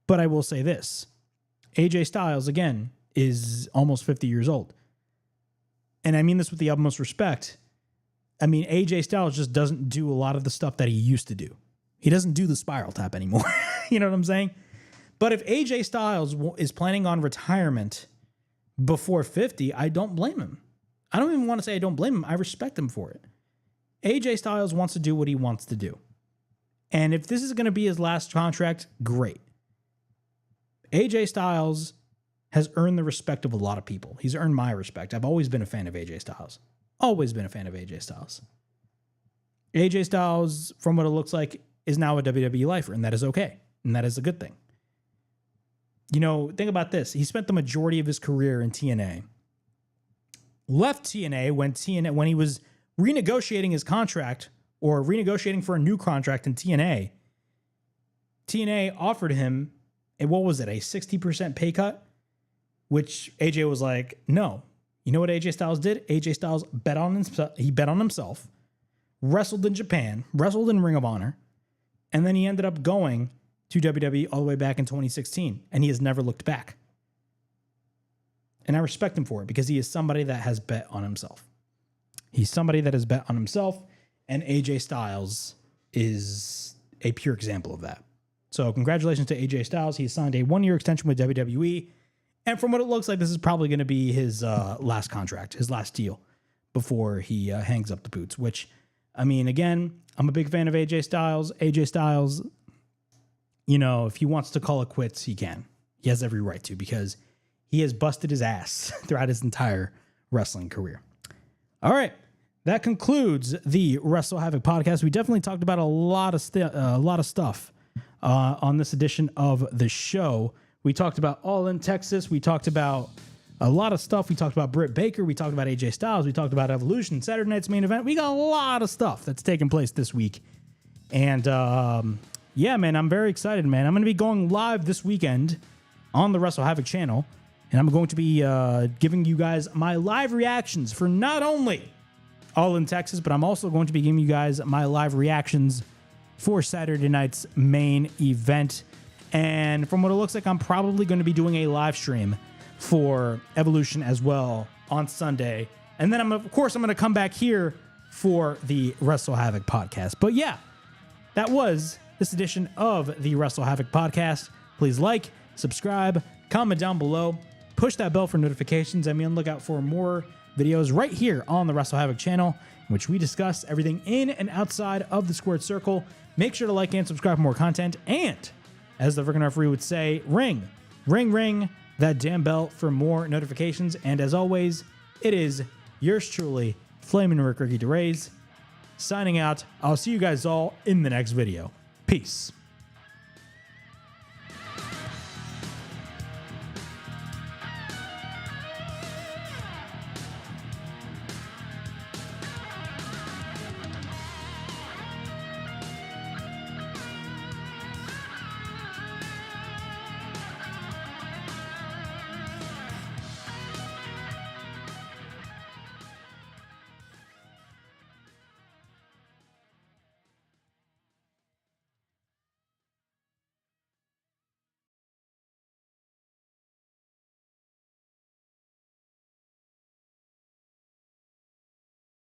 But I will say this. AJ Styles, again, is almost 50 years old. And I mean this with the utmost respect. I mean, AJ Styles just doesn't do a lot of the stuff that he used to do. He doesn't do the spiral tap anymore. You know what I'm saying? But if AJ Styles is planning on retirement before 50, I don't blame him. I don't even want to say I don't blame him. I respect him for it. AJ Styles wants to do what he wants to do. And if this is going to be his last contract, great. AJ Styles has earned the respect of a lot of people. He's earned my respect. I've always been a fan of AJ Styles. Always been a fan of AJ Styles. AJ Styles, from what it looks like, is now a WWE lifer, and that is okay. And that is a good thing. You know, think about this. He spent the majority of his career in TNA. Left TNA when he was renegotiating his contract or renegotiating for a new contract in TNA. TNA offered him a 60% pay cut, which AJ was like, no. You know what AJ Styles did? AJ Styles bet on himself. He bet on himself, wrestled in Japan, wrestled in Ring of Honor, and then he ended up going to WWE all the way back in 2016, and he has never looked back. And I respect him for it because he is somebody that has bet on himself. He's somebody that has bet on himself, and AJ Styles is a pure example of that. So congratulations to AJ Styles. He signed a 1-year extension with WWE, and from what it looks like, this is probably going to be his last contract, his last deal before he hangs up the boots, which, I mean, again, I'm a big fan of AJ Styles. AJ Styles, you know, if he wants to call it quits, he can. He has every right to because he has busted his ass throughout his entire wrestling career. All right. That concludes the WrestleHavoc podcast. We definitely talked about a lot of stuff on this edition of the show. We talked about All in Texas. We talked about a lot of stuff. We talked about Britt Baker. We talked about AJ Styles. We talked about Evolution, Saturday night's main event. We got a lot of stuff that's taking place this week. And yeah, man, I'm very excited, man. I'm going to be going live this weekend on the WrestleHavoc channel. And I'm going to be giving you guys my live reactions for not only All in Texas, but I'm also going to be giving you guys my live reactions for Saturday night's main event. And from what it looks like, I'm probably going to be doing a live stream for Evolution as well on Sunday. And then I'm going to come back here for the WrestleHavoc podcast. But yeah, that was this edition of the WrestleHavoc podcast. Please like, subscribe, comment down below, push that bell for notifications, and be on the lookout for more videos right here on the WrestleHavoc channel, in which we discuss everything in and outside of the squared circle. Make sure to like and subscribe for more content. And as the freaking referee would say, ring that damn bell for more notifications. And as always, it is yours truly, Flamin' Ricky DeRays, signing out. I'll see you guys all in the next video. Peace.